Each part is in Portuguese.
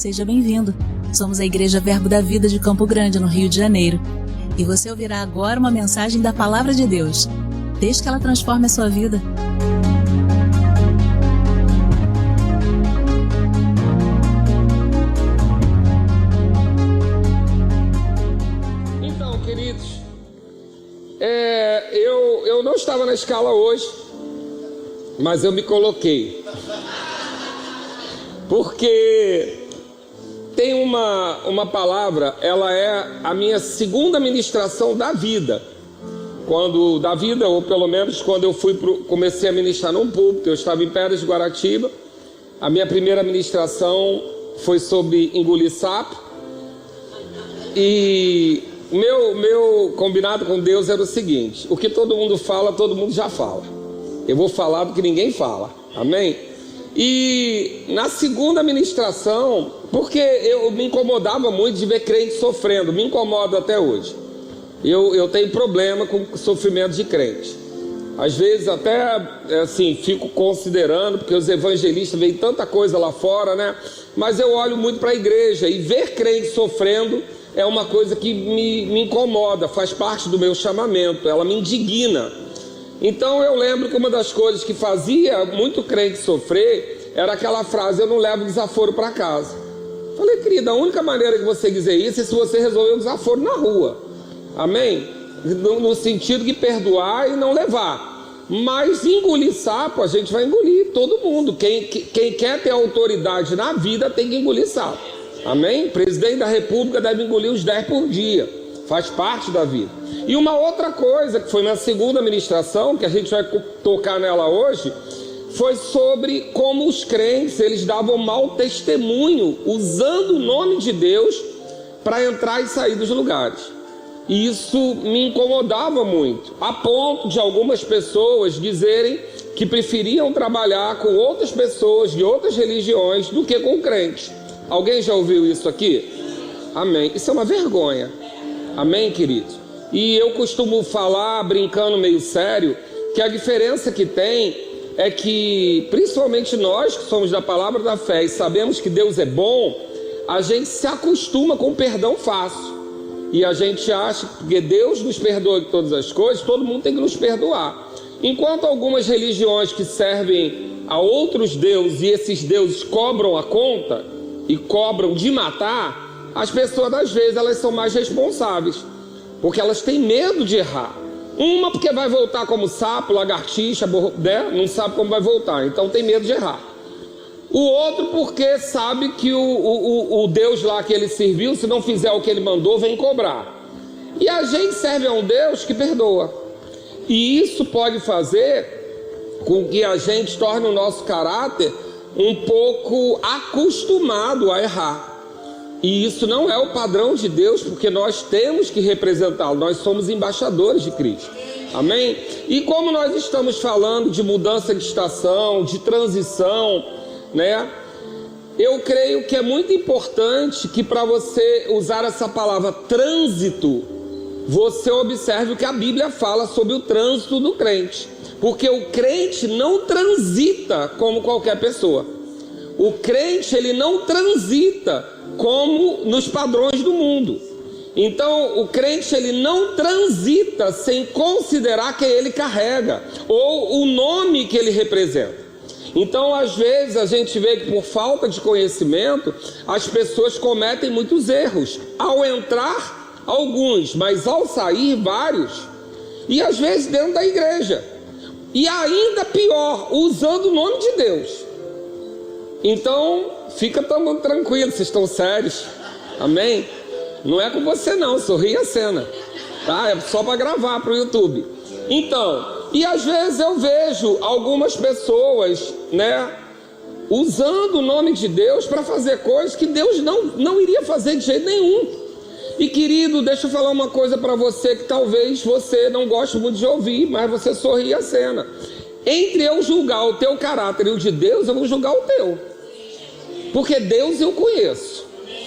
seja bem-vindo. Somos a Igreja Verbo da Vida de Campo Grande, no Rio de Janeiro. E você ouvirá agora uma mensagem da Palavra de Deus. Desde que ela transforme a sua vida. Então, queridos, eu não estava na escala hoje, mas eu me coloquei. Porque tem uma palavra, ela é a minha segunda ministração da vida. Ou pelo menos quando eu comecei a ministrar num púlpito, eu estava em Pedras de Guaratiba. A minha primeira ministração foi sobre engolir sapo. E meu combinado com Deus era o seguinte: o que todo mundo fala, todo mundo já fala. Eu vou falar do que ninguém fala. Amém? E na segunda ministração, porque eu me incomodava muito de ver crente sofrendo, me incomoda até hoje. Eu tenho problema com sofrimento de crente. Às vezes até assim, fico considerando, porque os evangelistas veem tanta coisa lá fora, né? Mas eu olho muito para a igreja e ver crente sofrendo é uma coisa que me incomoda, faz parte do meu chamamento, ela me indigna. Então eu lembro que uma das coisas que fazia muito crente sofrer era aquela frase: eu não levo desaforo para casa. Falei, querida, a única maneira de você dizer isso é se você resolver o desaforo na rua. Amém? No sentido de perdoar e não levar. Mas engolir sapo, a gente vai engolir, todo mundo. Quem quer ter autoridade na vida tem que engolir sapo. Amém? O presidente da república deve engolir uns 10 por dia. Faz parte da vida. E uma outra coisa, que foi na segunda ministração, que a gente vai tocar nela hoje, foi sobre como os crentes, eles davam mau testemunho, usando o nome de Deus para entrar e sair dos lugares. E isso me incomodava muito, a ponto de algumas pessoas dizerem que preferiam trabalhar com outras pessoas de outras religiões do que com crentes. Alguém já ouviu isso aqui? Amém. Isso é uma vergonha. Amém, querido? E eu costumo falar, brincando meio sério, que a diferença que tem é que, principalmente nós que somos da palavra da fé e sabemos que Deus é bom, a gente se acostuma com o perdão fácil. E a gente acha que porque Deus nos perdoa de todas as coisas, todo mundo tem que nos perdoar. Enquanto algumas religiões que servem a outros deuses e esses deuses cobram a conta e cobram de matar, as pessoas às vezes elas são mais responsáveis, porque elas têm medo de errar. Uma porque vai voltar como sapo, lagartixa, né? Não sabe como vai voltar, então tem medo de errar. O outro porque sabe que o Deus lá que ele serviu, se não fizer o que ele mandou, vem cobrar. E a gente serve a um Deus que perdoa. E isso pode fazer com que a gente torne o nosso caráter um pouco acostumado a errar. E isso não é o padrão de Deus, porque nós temos que representá-lo. Nós somos embaixadores de Cristo. Amém? E como nós estamos falando de mudança de estação, de transição, né? Eu creio que é muito importante que, para você usar essa palavra trânsito, você observe o que a Bíblia fala sobre o trânsito do crente. Porque o crente não transita como qualquer pessoa. O crente, ele não transita como nos padrões do mundo. Então o crente, ele não transita sem considerar quem ele carrega ou o nome que ele representa. Então às vezes a gente vê que por falta de conhecimento as pessoas cometem muitos erros ao entrar alguns, mas ao sair vários, e às vezes dentro da igreja, e ainda pior, usando o nome de Deus. Então fica tranquilo, vocês estão sérios. Amém? Não é com você não, sorri a cena, tá? É só para gravar para o YouTube. Então, e às vezes eu vejo algumas pessoas, né, usando o nome de Deus para fazer coisas que Deus não iria fazer de jeito nenhum. E querido, deixa eu falar uma coisa para você que talvez você não goste muito de ouvir, mas você sorri a cena. Entre eu julgar o teu caráter e o de Deus, eu vou julgar o teu. Porque Deus eu conheço.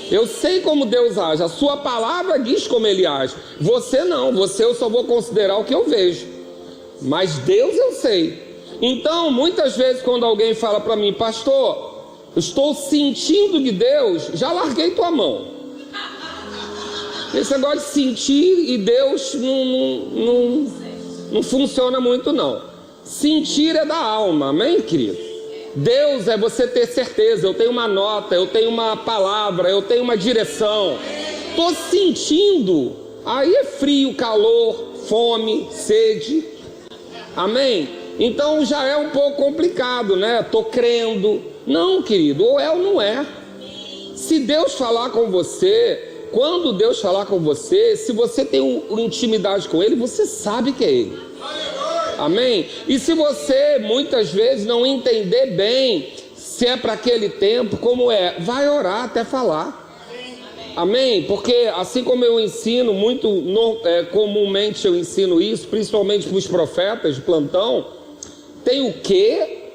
Eu sei como Deus age. A sua palavra diz como ele age. Você não. Você eu só vou considerar o que eu vejo. Mas Deus eu sei. Então, muitas vezes quando alguém fala para mim: pastor, estou sentindo de Deus, já larguei tua mão. Esse negócio de sentir e Deus não funciona muito não. Sentir é da alma, amém, querido? Deus é você ter certeza, eu tenho uma nota, eu tenho uma palavra, eu tenho uma direção. Estou sentindo, aí é frio, calor, fome, sede, amém? Então já é um pouco complicado, né? Estou crendo. Não, querido, ou é ou não é. Se Deus falar com você, quando Deus falar com você, se você tem intimidade com Ele, você sabe que é Ele. Amém? E se você muitas vezes não entender bem se é para aquele tempo, como é, vai orar até falar. Amém? Porque assim como eu ensino muito, comumente eu ensino isso, principalmente para os profetas de plantão, tem o que,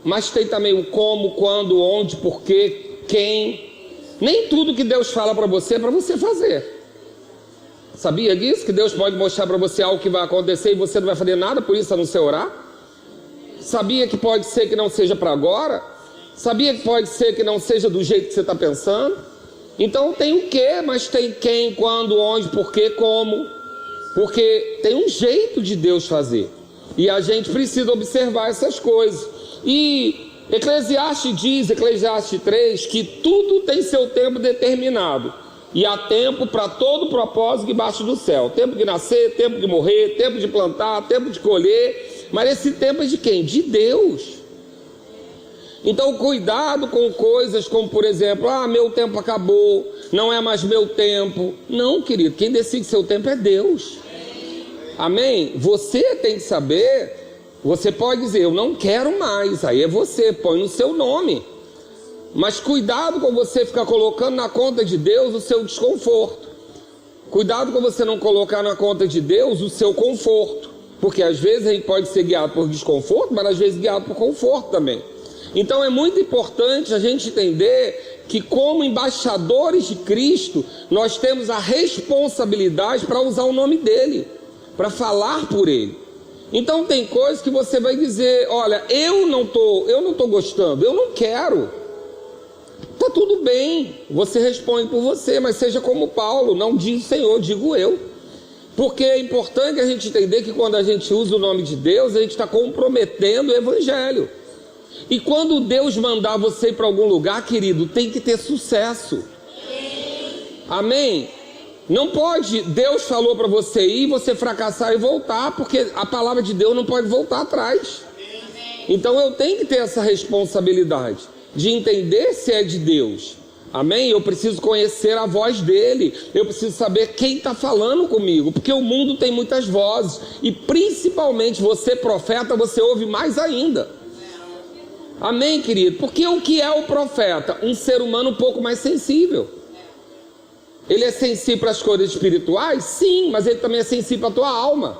mas tem também o como, quando, onde, porquê, quem. Nem tudo que Deus fala para você é para você fazer. Sabia disso? Que Deus pode mostrar para você algo que vai acontecer e você não vai fazer nada por isso a não ser orar? Sabia que pode ser que não seja para agora? Sabia que pode ser que não seja do jeito que você está pensando? Então tem o que, mas tem quem, quando, onde, porquê, como. Porque tem um jeito de Deus fazer. E a gente precisa observar essas coisas. E Eclesiastes diz, Eclesiastes 3, que tudo tem seu tempo determinado. E há tempo para todo propósito debaixo do céu. Tempo de nascer, tempo de morrer, tempo de plantar, tempo de colher. Mas esse tempo é de quem? De Deus. Então cuidado com coisas como, por exemplo, meu tempo acabou, não é mais meu tempo. Não, querido, quem decide seu tempo é Deus. Amém? Você tem que saber. Você pode dizer, eu não quero mais. Aí é você, põe no seu nome. Mas cuidado com você ficar colocando na conta de Deus o seu desconforto. Cuidado com você não colocar na conta de Deus o seu conforto. Porque às vezes a gente pode ser guiado por desconforto, mas às vezes guiado por conforto também. Então é muito importante a gente entender que como embaixadores de Cristo, nós temos a responsabilidade para usar o nome dele, para falar por ele. Então tem coisas que você vai dizer, olha, eu não tô gostando, eu não quero. Tá tudo bem, você responde por você, mas seja como Paulo, não diz o Senhor, digo eu. Porque é importante a gente entender que quando a gente usa o nome de Deus, a gente está comprometendo o Evangelho. E quando Deus mandar você ir para algum lugar, querido, tem que ter sucesso. Amém? Não pode, Deus falou para você ir, você fracassar e voltar, porque a palavra de Deus não pode voltar atrás. Então eu tenho que ter essa responsabilidade de entender se é de Deus. Amém? Eu preciso conhecer a voz dele. Eu preciso saber quem está falando comigo, porque o mundo tem muitas vozes. E principalmente você, profeta, você ouve mais ainda. Amém, querido? Porque o que é o profeta? Um ser humano um pouco mais sensível. Ele é sensível para as coisas espirituais? Sim, mas ele também é sensível para a tua alma.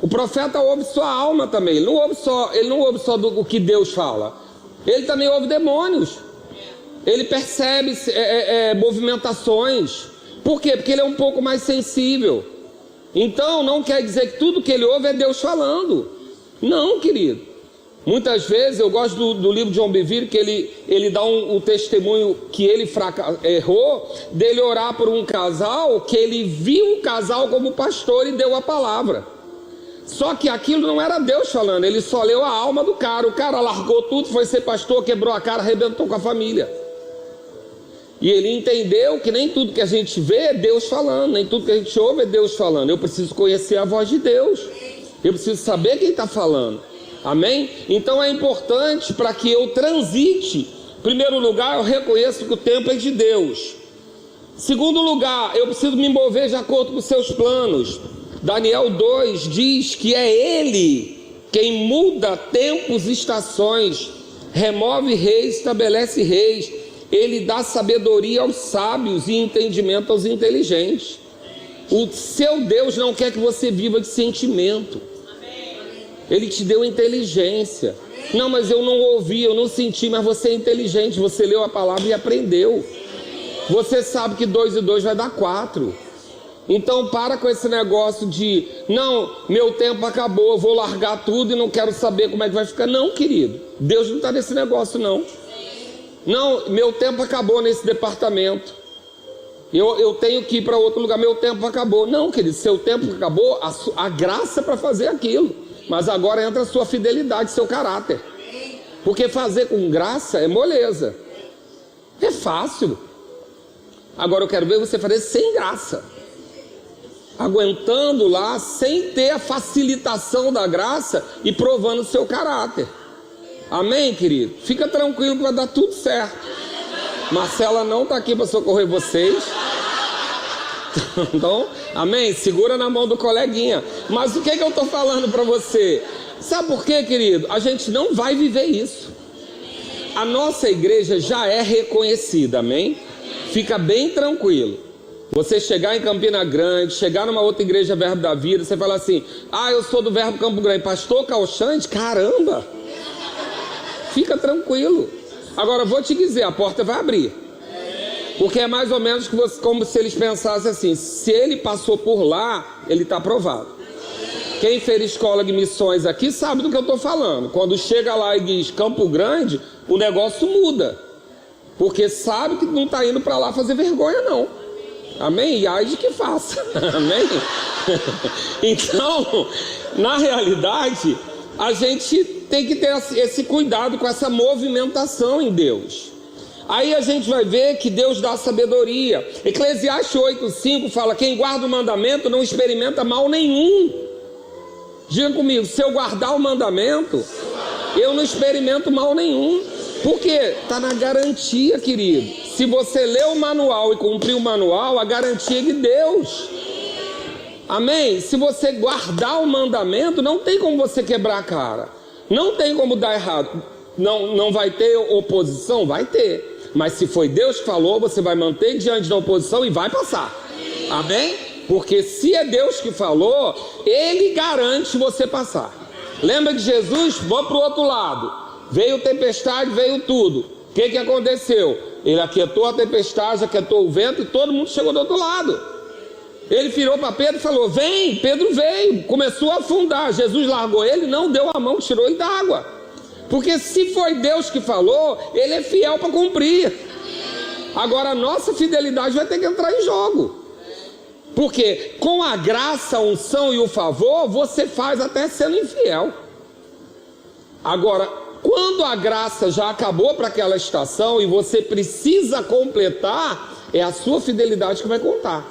O profeta ouve sua alma também. Ele não ouve só do que Deus fala. Ele também ouve demônios. Ele percebe movimentações. Por quê? Porque ele é um pouco mais sensível. Então não quer dizer que tudo que ele ouve é Deus falando. Não, querido. Muitas vezes eu gosto do livro de John Bevere, que ele dá um testemunho que ele errou, dele orar por um casal, que ele viu o casal como pastor e deu a palavra. Só que aquilo não era Deus falando, ele só leu a alma do cara. O cara largou tudo, foi ser pastor, quebrou a cara, arrebentou com a família. E ele entendeu que nem tudo que a gente vê é Deus falando, nem tudo que a gente ouve é Deus falando. Eu preciso conhecer a voz de Deus, eu preciso saber quem está falando. Amém? Então é importante para que eu transite. Em primeiro lugar, eu reconheço que o tempo é de Deus. Segundo lugar, eu preciso me mover de acordo com os seus planos. Daniel 2 diz que é Ele quem muda tempos e estações, remove reis, estabelece reis. Ele dá sabedoria aos sábios e entendimento aos inteligentes. O seu Deus não quer que você viva de sentimento. Ele te deu inteligência. Não, mas eu não ouvi, eu não senti, mas você é inteligente, você leu a palavra e aprendeu. Você sabe que 2 e 2 vai dar 4. Então para com esse negócio de, não, meu tempo acabou, eu vou largar tudo e não quero saber como é que vai ficar. Não, querido, Deus não está nesse negócio não. Não, meu tempo acabou nesse departamento. Eu tenho que ir para outro lugar, meu tempo acabou. Não, querido, seu tempo acabou, a graça para fazer aquilo. Mas agora entra a sua fidelidade, seu caráter. Porque fazer com graça é moleza. É fácil. Agora eu quero ver você fazer sem graça. Aguentando lá, sem ter a facilitação da graça e provando o seu caráter. Amém, querido? Fica tranquilo que vai dar tudo certo. Marcela não está aqui para socorrer vocês. Então, amém? Segura na mão do coleguinha. Mas o que eu estou falando para você? Sabe por quê, querido? A gente não vai viver isso. A nossa igreja já é reconhecida, amém? Fica bem tranquilo. Você chegar em Campina Grande, chegar numa outra igreja Verbo da Vida, você fala assim: ah, eu sou do Verbo Campo Grande, pastor Calchante, caramba! Fica tranquilo. Agora vou te dizer, a porta vai abrir. Porque é mais ou menos como se eles pensassem assim: se ele passou por lá, ele está aprovado. Quem fez escola de missões aqui sabe do que eu estou falando. Quando chega lá e diz Campo Grande, o negócio muda. Porque sabe que não está indo para lá fazer vergonha, não. Amém? E ai de que faça. Amém? Então, na realidade, a gente tem que ter esse cuidado com essa movimentação em Deus. Aí a gente vai ver que Deus dá sabedoria. Eclesiastes 8:5 fala: quem guarda o mandamento não experimenta mal nenhum. Diga comigo, se eu guardar o mandamento, eu não experimento mal nenhum. Por quê? Está na garantia, querido. Se você ler o manual e cumprir o manual, a garantia é de Deus. Amém? Se você guardar o mandamento, não tem como você quebrar a cara. Não tem como dar errado. Não vai ter oposição? Vai ter. Mas se foi Deus que falou, você vai manter diante da oposição e vai passar. Amém? Porque se é Deus que falou, Ele garante você passar. Lembra de Jesus? Vamos para o outro lado. Veio tempestade, veio tudo. O que aconteceu? Ele aquietou a tempestade, aquietou o vento e todo mundo chegou do outro lado. Ele virou para Pedro e falou: vem. Pedro veio, começou a afundar. Jesus largou ele, não deu a mão, tirou ele da água. Porque se foi Deus que falou, Ele é fiel para cumprir. Agora a nossa fidelidade vai ter que entrar em jogo. Porque com a graça, a unção e o favor, você faz até sendo infiel. Agora, quando a graça já acabou para aquela estação e você precisa completar, é a sua fidelidade que vai contar.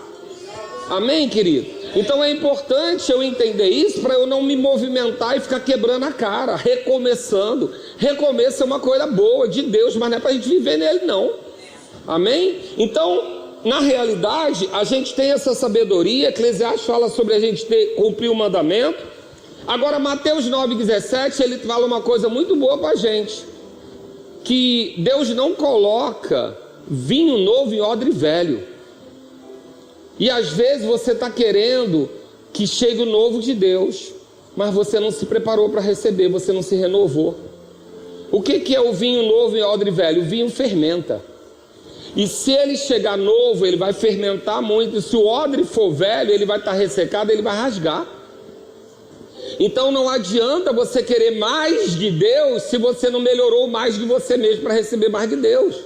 Amém, querido? Então é importante eu entender isso para eu não me movimentar e ficar quebrando a cara, recomeçando. Recomeço é uma coisa boa de Deus, mas não é para a gente viver nele, não. Amém? Então, na realidade, a gente tem essa sabedoria. Eclesiastes fala sobre a gente cumprir o mandamento. Agora, Mateus 9,17, ele fala uma coisa muito boa para a gente: que Deus não coloca vinho novo em odre velho. E às vezes você está querendo que chegue o novo de Deus, mas você não se preparou para receber, você não se renovou. O que é o vinho novo em odre velho? O vinho fermenta. E se ele chegar novo, ele vai fermentar muito. E se o odre for velho, ele vai estar ressecado, ele vai rasgar. Então não adianta você querer mais de Deus se você não melhorou mais de você mesmo para receber mais de Deus.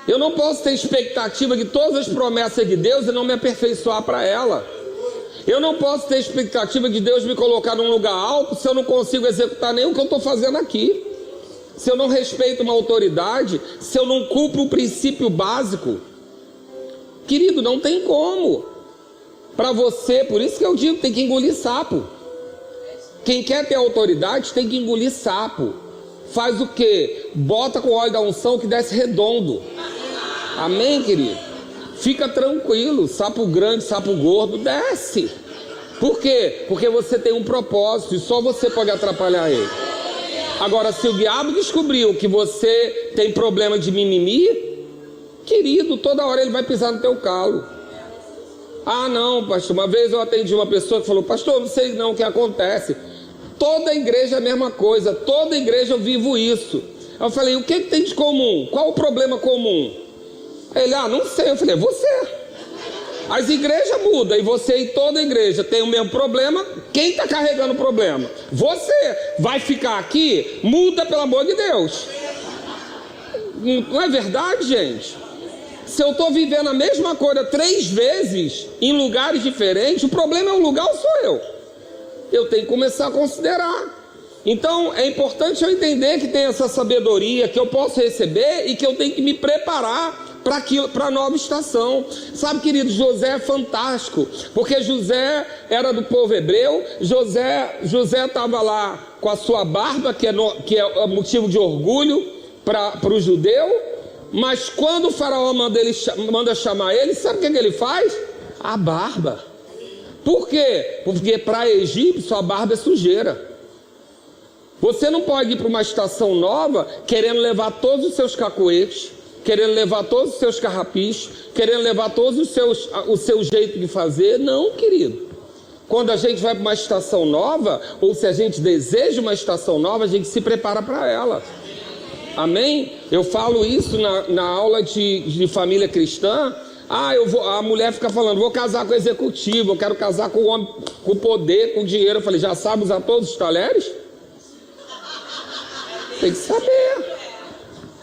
Eu não posso ter expectativa de todas as promessas de Deus e não me aperfeiçoar para ela. Eu não posso ter expectativa de Deus me colocar num lugar alto se eu não consigo executar nem o que eu estou fazendo aqui. Se eu não respeito uma autoridade, se eu não cumpro o princípio básico. Querido, não tem como. Para você, por isso que eu digo, tem que engolir sapo. Quem quer ter autoridade tem que engolir sapo. Faz o quê? Bota com óleo da unção que desce redondo. Amém, querido? Fica tranquilo, sapo grande, sapo gordo, desce. Por quê? Porque você tem um propósito e só você pode atrapalhar ele. Agora, se o diabo descobriu que você tem problema de mimimi, querido, toda hora ele vai pisar no teu calo. Ah, não, pastor, uma vez eu atendi uma pessoa que falou: pastor, não sei não o que acontece. Toda igreja é a mesma coisa, toda igreja eu vivo isso. Eu falei: o que tem de comum? Qual o problema comum? Ele: não sei. Eu falei: você. As igrejas mudam e você e toda igreja tem o mesmo problema. Quem está carregando o problema? Você. Vai ficar aqui? Muda, pelo amor de Deus. Não é verdade, gente? Se eu estou vivendo a mesma coisa 3 vezes em lugares diferentes, o problema é o lugar ou sou eu? Eu tenho que começar a considerar. Então é importante eu entender que tem essa sabedoria que eu posso receber e que eu tenho que me preparar para a nova estação. Sabe, querido, José é fantástico, porque José era do povo hebreu. José estava lá com a sua barba, que é motivo de orgulho para o judeu. Mas quando o faraó manda chamar ele, sabe o que ele faz? A barba. Por quê? Porque para egípcio a barba é sujeira. Você não pode ir para uma estação nova querendo levar todos os seus cacoetes, querendo levar todos os seus carrapichos, querendo levar todos o seu jeito de fazer. Não, querido. Quando a gente vai para uma estação nova, ou se a gente deseja uma estação nova, a gente se prepara para ela. Amém? Eu falo isso na aula de família cristã. A mulher fica falando, vou casar com o executivo, eu quero casar com o homem, com poder, com dinheiro. Eu falei, já sabe usar todos os talheres? Tem que saber.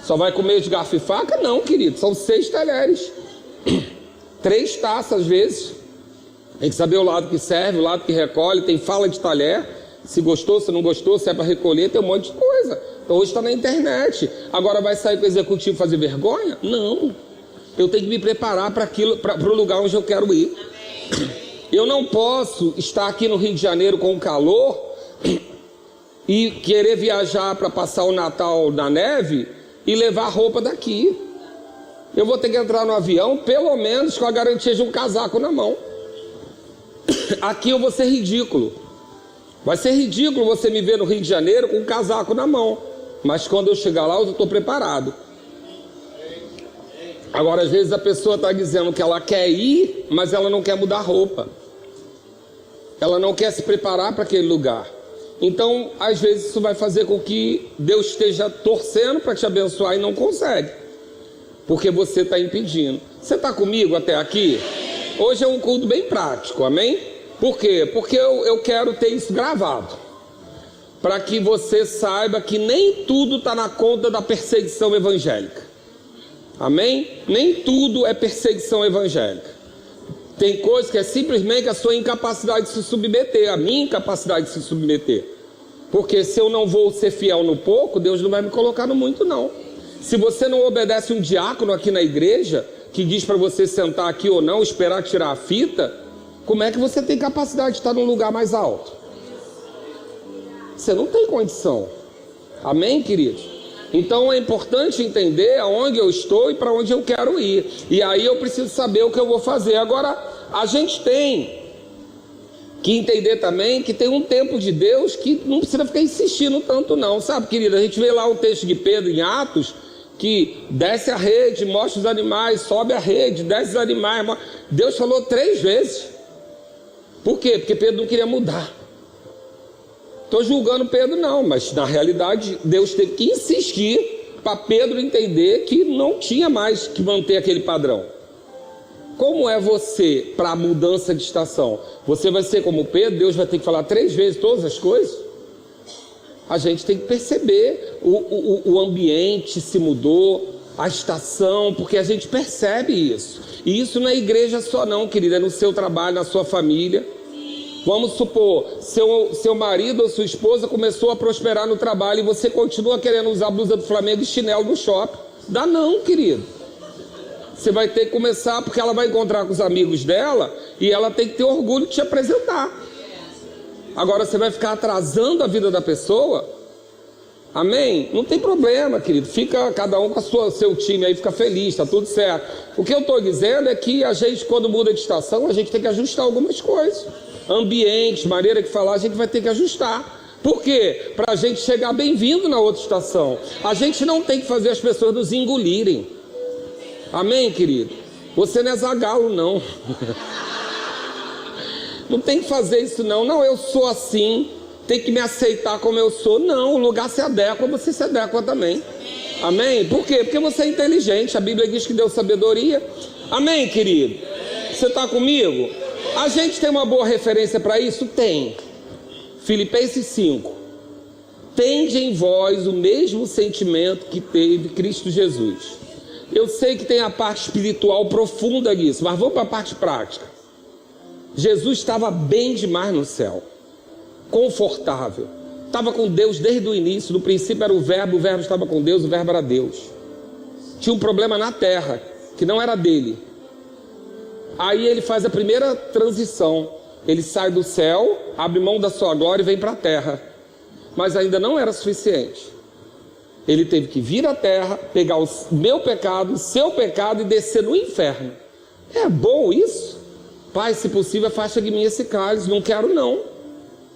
Só vai comer de garfo e faca? Não, querido, são 6 talheres. 3 taças às vezes. Tem que saber o lado que serve, o lado que recolhe. Tem fala de talher, se gostou, se não gostou, se é para recolher, tem um monte de coisa. Então hoje está na internet. Agora vai sair com o executivo fazer vergonha? Não. Eu tenho que me preparar para o lugar onde eu quero ir. Eu não posso estar aqui no Rio de Janeiro com calor e querer viajar para passar o Natal na neve e levar roupa daqui. Eu vou ter que entrar no avião pelo menos com a garantia de um casaco na mão. Aqui eu vou ser ridículo. Vai ser ridículo você me ver no Rio de Janeiro com um casaco na mão. Mas quando eu chegar lá eu estou preparado. Agora às vezes a pessoa está dizendo que ela quer ir, mas ela não quer mudar roupa. Ela não quer se preparar para aquele lugar. Então, às vezes isso vai fazer com que Deus esteja torcendo para te abençoar e não consegue, porque você está impedindo. Você está comigo até aqui? Hoje é um culto bem prático, amém? Por quê? Porque eu quero ter isso gravado, para que você saiba que nem tudo está na conta da perseguição evangélica, amém? Nem tudo é perseguição evangélica. Tem coisa que é simplesmente a sua incapacidade de se submeter, a minha incapacidade de se submeter. Porque se eu não vou ser fiel no pouco, Deus não vai me colocar no muito, não. Se você não obedece um diácono aqui na igreja, que diz para você sentar aqui ou não, esperar tirar a fita, como é que você tem capacidade de estar num lugar mais alto? Você não tem condição. Amém, queridos? Então é importante entender aonde eu estou e para onde eu quero ir. E aí eu preciso saber o que eu vou fazer. Agora, a gente tem que entender também que tem um tempo de Deus que não precisa ficar insistindo tanto não, sabe, querida? A gente vê lá o texto de Pedro em Atos, que desce a rede, mostra os animais, sobe a rede, desce os animais. Deus falou 3 vezes. Por quê? Porque Pedro não queria mudar. Estou julgando Pedro não, mas na realidade Deus teve que insistir para Pedro entender que não tinha mais que manter aquele padrão. Como é você para a mudança de estação? Você vai ser como Pedro? Deus vai ter que falar 3 vezes todas as coisas? A gente tem que perceber o ambiente se mudou, a estação, porque a gente percebe isso. E isso não é igreja só não, querida, é no seu trabalho, na sua família. Vamos supor, seu marido ou sua esposa começou a prosperar no trabalho e você continua querendo usar a blusa do Flamengo e chinelo no shopping. Dá não, querido. Você vai ter que começar, porque ela vai encontrar com os amigos dela e ela tem que ter orgulho de te apresentar. Agora você vai ficar atrasando a vida da pessoa? Amém? Não tem problema, querido. Fica cada um com seu time aí, fica feliz, tá tudo certo. O que eu estou dizendo é que a gente, quando muda de estação, a gente tem que ajustar algumas coisas. Ambiente, maneira de falar, a gente vai ter que ajustar. Por quê? Para a gente chegar bem-vindo na outra estação. A gente não tem que fazer as pessoas nos engolirem. Amém, querido? Você não é Zagalo, não. Não tem que fazer isso, não. Não, eu sou assim, tem que me aceitar como eu sou. Não, o lugar se adequa, você se adequa também. Amém? Por quê? Porque você é inteligente. A Bíblia diz que deu sabedoria. Amém, querido? Você está comigo? A gente tem uma boa referência para isso? Tem. Filipenses 5. tende em vós o mesmo sentimento que teve Cristo Jesus. Eu sei que tem a parte espiritual profunda disso, mas vamos para a parte prática. Jesus estava bem demais no céu, confortável, estava com Deus desde o início. No princípio era o verbo estava com Deus, o verbo era Deus. Tinha um problema na terra, que não era dele. Aí ele faz a primeira transição, ele sai do céu, abre mão da sua glória e vem para a terra. Mas ainda não era suficiente. Ele teve que vir à terra, pegar o meu pecado, o seu pecado e descer no inferno. É bom isso? Pai, se possível, afasta de mim esse cálice. Não quero não,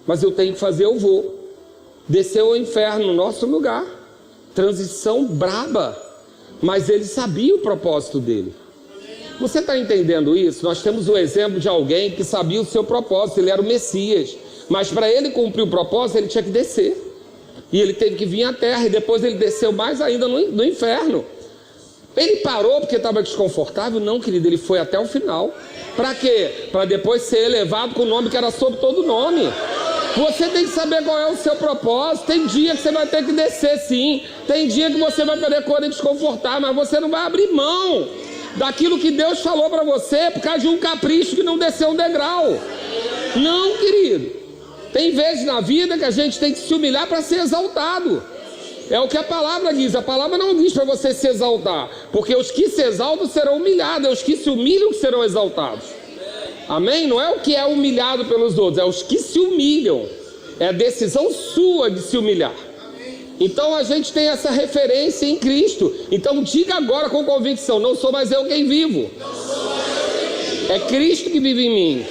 mas eu tenho que fazer, eu vou. Desceu ao inferno no nosso lugar. Transição braba, mas ele sabia o propósito dele. Você está entendendo isso? Nós temos o exemplo de alguém que sabia o seu propósito. Ele era o Messias, mas para ele cumprir o propósito ele tinha que descer. E ele teve que vir à terra, e depois ele desceu mais ainda no inferno. Ele parou porque estava desconfortável? Não, querido, ele foi até o final. Para quê? Para depois ser elevado com o nome que era sobre todo nome. Você tem que saber qual é o seu propósito. Tem dia que você vai ter que descer, sim. Tem dia que você vai poder correr desconfortável, mas você não vai abrir mão daquilo que Deus falou para você por causa de um capricho que não desceu um degrau. Não, querido. Tem vezes na vida que a gente tem que se humilhar para ser exaltado. É o que a palavra diz. A palavra não diz para você se exaltar, porque os que se exaltam serão humilhados, é os que se humilham que serão exaltados. Amém? Não é o que é humilhado pelos outros, é os que se humilham. É a decisão sua de se humilhar. Então a gente tem essa referência em Cristo. Então diga agora com convicção: não sou mais eu quem vivo, é Cristo que vive em mim.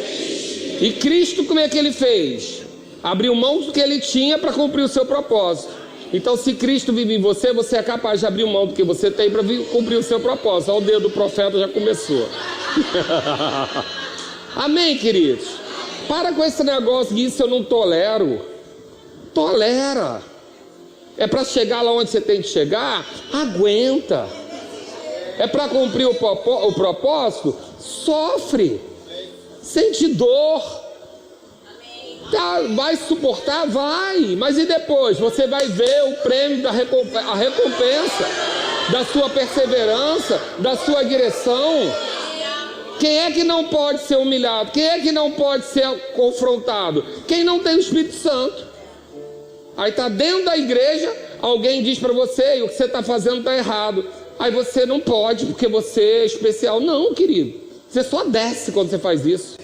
E Cristo, como é que ele fez? Abriu mão do que ele tinha para cumprir o seu propósito. Então, se Cristo vive em você, você é capaz de abrir mão do que você tem para cumprir o seu propósito. Olha, o dedo do profeta já começou. Amém, queridos? Para com esse negócio de isso eu não tolero. Tolera. É para chegar lá onde você tem que chegar? Aguenta. É para cumprir o propósito? Sofre. Sente dor. Tá, vai suportar? Vai. Mas e depois? Você vai ver o prêmio da a recompensa da sua perseverança, da sua direção. Quem é que não pode ser humilhado? Quem é que não pode ser confrontado? Quem não tem o Espírito Santo. Aí está dentro da igreja, alguém diz para você: o que você está fazendo está errado. Aí você não pode porque você é especial. Não, querido. Você só desce quando você faz isso.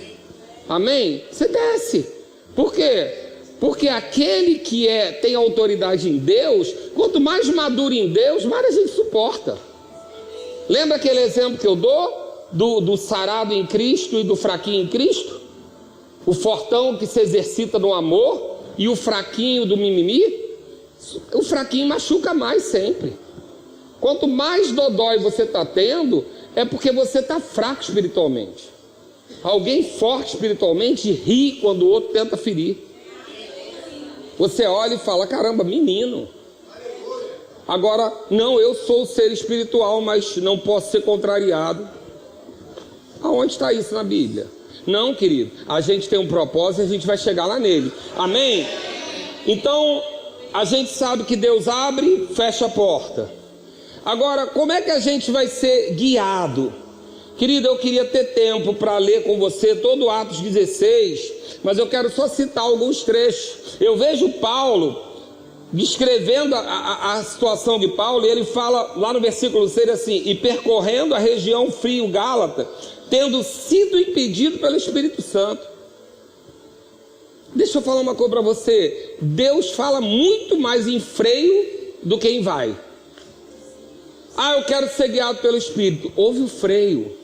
Amém? Você desce. Por quê? Porque aquele que tem autoridade em Deus, quanto mais maduro em Deus, mais a gente suporta. Lembra aquele exemplo que eu dou? Do sarado em Cristo e do fraquinho em Cristo? O fortão que se exercita no amor e o fraquinho do mimimi? O fraquinho machuca mais sempre. Quanto mais dodói você está tendo, é porque você está fraco espiritualmente. Alguém forte espiritualmente ri quando o outro tenta ferir. Você olha e fala: caramba, menino. Agora, não, eu sou o ser espiritual, mas não posso ser contrariado. Aonde está isso na Bíblia? Não, querido, a gente tem um propósito e a gente vai chegar lá nele. Amém? Então, a gente sabe que Deus abre, fecha a porta. Agora, como é que a gente vai ser guiado? Querido, eu queria ter tempo para ler com você todo Atos 16, mas eu quero só citar alguns trechos. Eu vejo Paulo descrevendo a situação de Paulo, e ele fala lá no versículo 6 assim: e percorrendo a região frio-gálata, tendo sido impedido pelo Espírito Santo. Deixa eu falar uma coisa para você: Deus fala muito mais em freio do que em vai. Ah, eu quero ser guiado pelo Espírito. Houve o freio.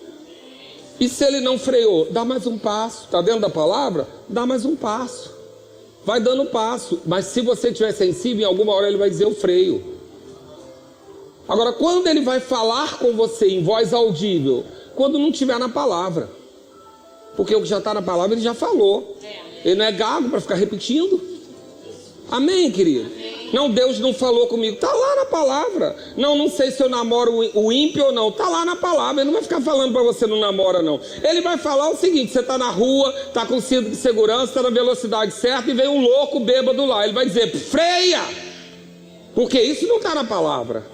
E se ele não freou, dá mais um passo. Está dentro da palavra? Dá mais um passo. Vai dando passo. Mas se você estiver sensível, em alguma hora ele vai dizer o freio. Agora, quando ele vai falar com você em voz audível? Quando não estiver na palavra. Porque o que já está na palavra ele já falou. Ele não é gago para ficar repetindo. Amém, querido? Não, Deus não falou comigo. Está lá na palavra. Não sei se eu namoro o ímpio ou não. Está lá na palavra. Ele não vai ficar falando para você não namora, não. Ele vai falar o seguinte: você está na rua, está com cinto de segurança, está na velocidade certa e vem um louco bêbado lá. Ele vai dizer: freia, Porque isso não está na palavra.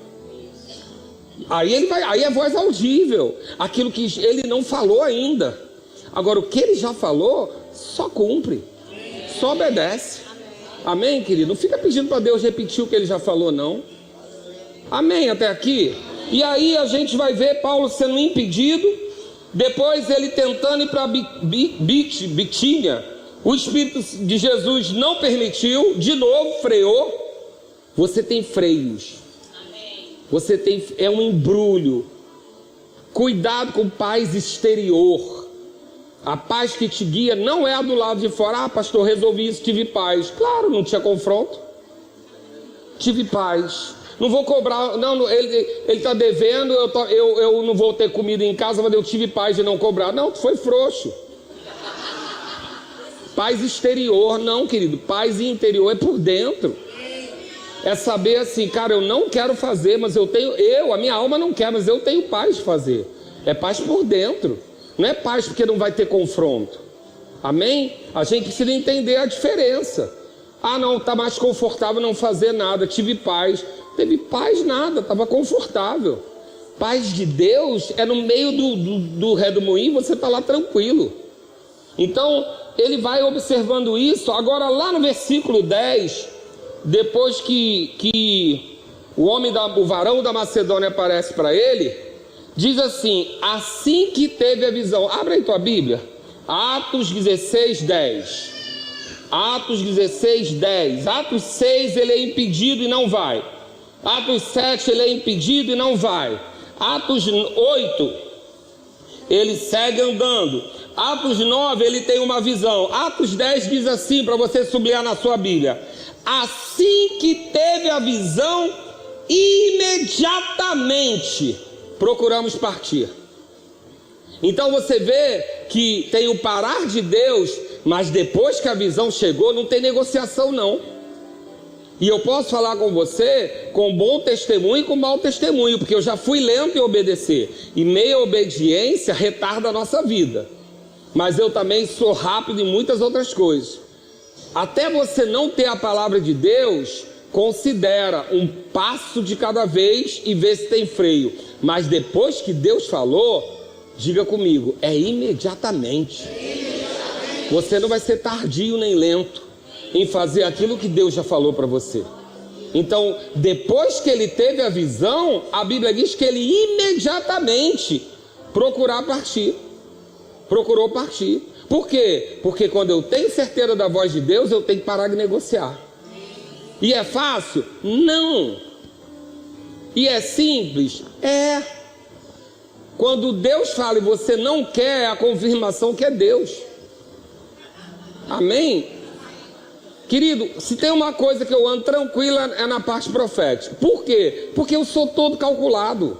Aí é voz audível, aquilo que ele não falou ainda. Agora, o que ele já falou, só cumpre, só obedece. Amém, querido? Não fica pedindo para Deus repetir o que ele já falou, não. Amém, até aqui? E aí a gente vai ver Paulo sendo impedido, depois ele tentando ir para Bitínia, o Espírito de Jesus não permitiu, de novo freou. Você tem freios, você é um embrulho. Cuidado com paz exterior. A paz que te guia não é a do lado de fora. Ah, pastor, resolvi isso, tive paz. Claro, não tinha confronto. Tive paz. Não vou cobrar, não, ele está devendo, eu não vou ter comida em casa, mas eu tive paz de não cobrar. Não, tu foi frouxo. Paz exterior, não, querido. Paz interior é por dentro. É saber assim, cara, eu não quero fazer, mas a minha alma não quer, mas eu tenho paz de fazer. É paz por dentro. Não é paz porque não vai ter confronto. Amém? A gente precisa entender a diferença. Ah, não, está mais confortável não fazer nada. Tive paz. Teve paz nada, estava confortável. Paz de Deus é no meio do redemoinho, você está lá tranquilo. Então, ele vai observando isso. Agora, lá no versículo 10, depois que o varão da Macedônia aparece para ele, diz assim: assim que teve a visão. Abre aí tua Bíblia. Atos 16, 10. Atos 16, 10. Atos 6, ele é impedido e não vai. Atos 7, ele é impedido e não vai. Atos 8, ele segue andando. Atos 9, ele tem uma visão. Atos 10 diz assim, para você sublinhar na sua Bíblia: assim que teve a visão, imediatamente procuramos partir. Então você vê que tem o parar de Deus, mas depois que a visão chegou, não tem negociação não. E eu posso falar com você com bom testemunho e com mau testemunho, porque eu já fui lento em obedecer, e meia obediência retarda a nossa vida. Mas eu também sou rápido em muitas outras coisas. Até você não ter a palavra de Deus, considera um passo de cada vez e vê se tem freio. Mas depois que Deus falou, diga comigo, é imediatamente. Você não vai ser tardio nem lento em fazer aquilo que Deus já falou para você. Então, depois que ele teve a visão, a Bíblia diz que ele imediatamente procurou partir. Por quê? Porque quando eu tenho certeza da voz de Deus, eu tenho que parar de negociar. E é fácil? Não. E é simples? É. Quando Deus fala e você não quer, é a confirmação que é Deus. Amém? Querido, se tem uma coisa que eu ando tranquila é na parte profética. Por quê? Porque eu sou todo calculado.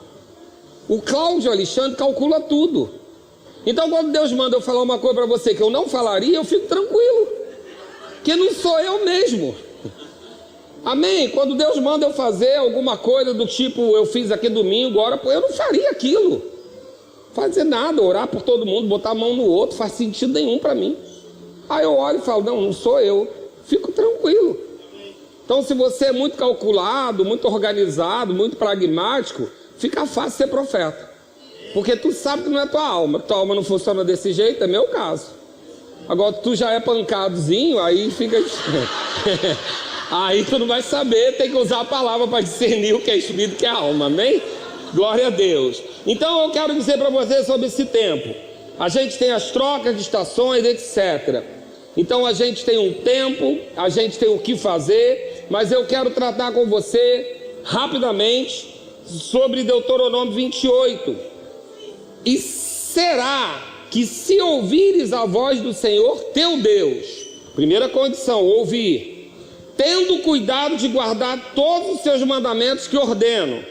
O Cláudio Alexandre calcula tudo. Então quando Deus manda eu falar uma coisa para você que eu não falaria, eu fico tranquilo, que não sou eu mesmo. Amém? Quando Deus manda eu fazer alguma coisa do tipo, eu fiz aqui domingo, agora eu não faria aquilo. Fazer nada, orar por todo mundo, botar a mão no outro, faz sentido nenhum para mim. Aí eu olho e falo, não sou eu. Fico tranquilo. Então, se você é muito calculado, muito organizado, muito pragmático, fica fácil ser profeta. Porque tu sabe que não é tua alma não funciona desse jeito, é meu caso. Agora, tu já é pancadozinho, aí fica... aí tu não vai saber, tem que usar a palavra para discernir o que é espírito e o que é alma, amém? Glória a Deus. Então, eu quero dizer para você sobre esse tempo. A gente tem as trocas de estações, etc. Então a gente tem um tempo, a gente tem o que fazer, mas eu quero tratar com você rapidamente sobre Deuteronômio 28. E será que se ouvires a voz do Senhor teu Deus, primeira condição, ouvir, tendo cuidado de guardar todos os seus mandamentos que ordeno,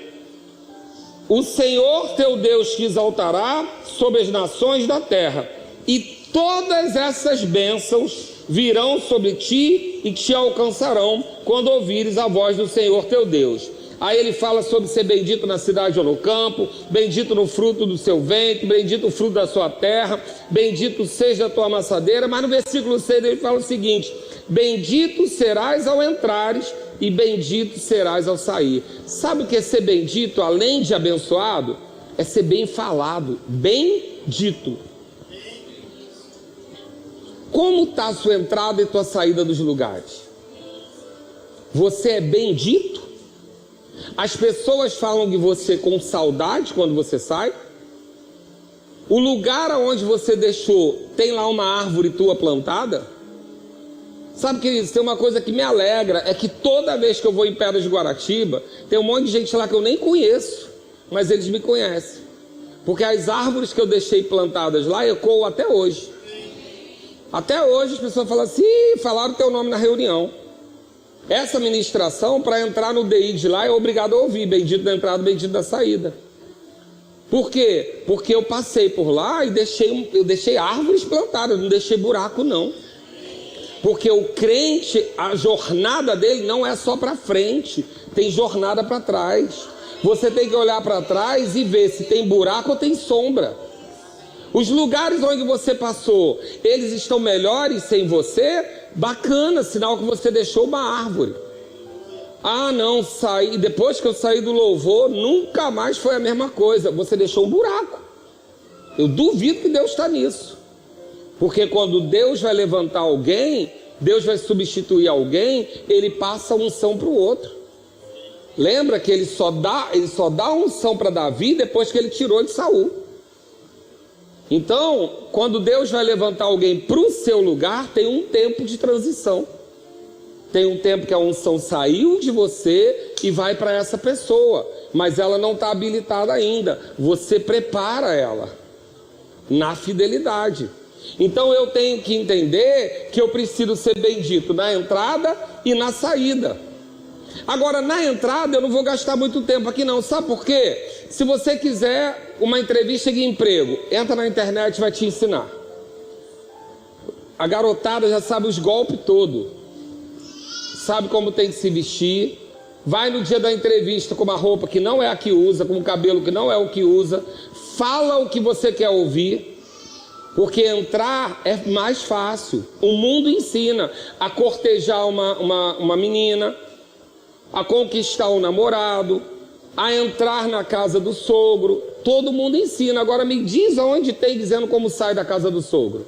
o Senhor teu Deus te exaltará sobre as nações da terra, e todas essas bênçãos virão sobre ti e te alcançarão quando ouvires a voz do Senhor teu Deus. Aí ele fala sobre ser bendito na cidade ou no campo, bendito no fruto do seu ventre, bendito o fruto da sua terra, bendito seja a tua amassadeira. Mas no versículo 6 ele fala o seguinte: bendito serás ao entrares e bendito serás ao sair. Sabe o que é ser bendito, além de abençoado? É ser bem falado, bendito. Como está a sua entrada e tua saída dos lugares? Você é bendito? As pessoas falam de você com saudade quando você sai? O lugar onde você deixou, tem lá uma árvore tua plantada? Sabe, queridos, tem uma coisa que me alegra, é que toda vez que eu vou em Pedras de Guaratiba, tem um monte de gente lá que eu nem conheço, mas eles me conhecem. Porque as árvores que eu deixei plantadas lá ecoam até hoje. Até hoje as pessoas falam assim, falaram teu nome na reunião. Essa ministração, para entrar no DI de lá, é obrigado a ouvir, bendito da entrada, bendito da saída. Por quê? Porque eu passei por lá e eu deixei árvores plantadas, não deixei buraco não. Porque o crente, a jornada dele não é só para frente, tem jornada para trás. Você tem que olhar para trás e ver se tem buraco ou tem sombra. Os lugares onde você passou, eles estão melhores sem você? Bacana, sinal que você deixou uma árvore. Ah, não, depois que eu saí do louvor, nunca mais foi a mesma coisa. Você deixou um buraco. Eu duvido que Deus está nisso. Porque quando Deus vai levantar alguém, Deus vai substituir alguém, Ele passa a unção para o outro. Lembra que Ele só dá a unção para Davi depois que Ele tirou de Saul. Então, quando Deus vai levantar alguém para o seu lugar, tem um tempo de transição. Tem um tempo que a unção saiu de você e vai para essa pessoa, mas ela não está habilitada ainda. Você prepara ela na fidelidade. Então eu tenho que entender que eu preciso ser bendito na entrada e na saída. Agora, na entrada eu não vou gastar muito tempo aqui não, sabe por quê? Se você quiser uma entrevista de emprego, entra na internet, vai te ensinar. A garotada já sabe os golpes todos, sabe como tem que se vestir, vai no dia da entrevista com uma roupa que não é a que usa, com um cabelo que não é o que usa, fala o que você quer ouvir, porque entrar é mais fácil. O mundo ensina a cortejar uma menina, a conquistar um namorado, a entrar na casa do sogro. Todo mundo ensina. Agora me diz aonde tem dizendo como sai da casa do sogro.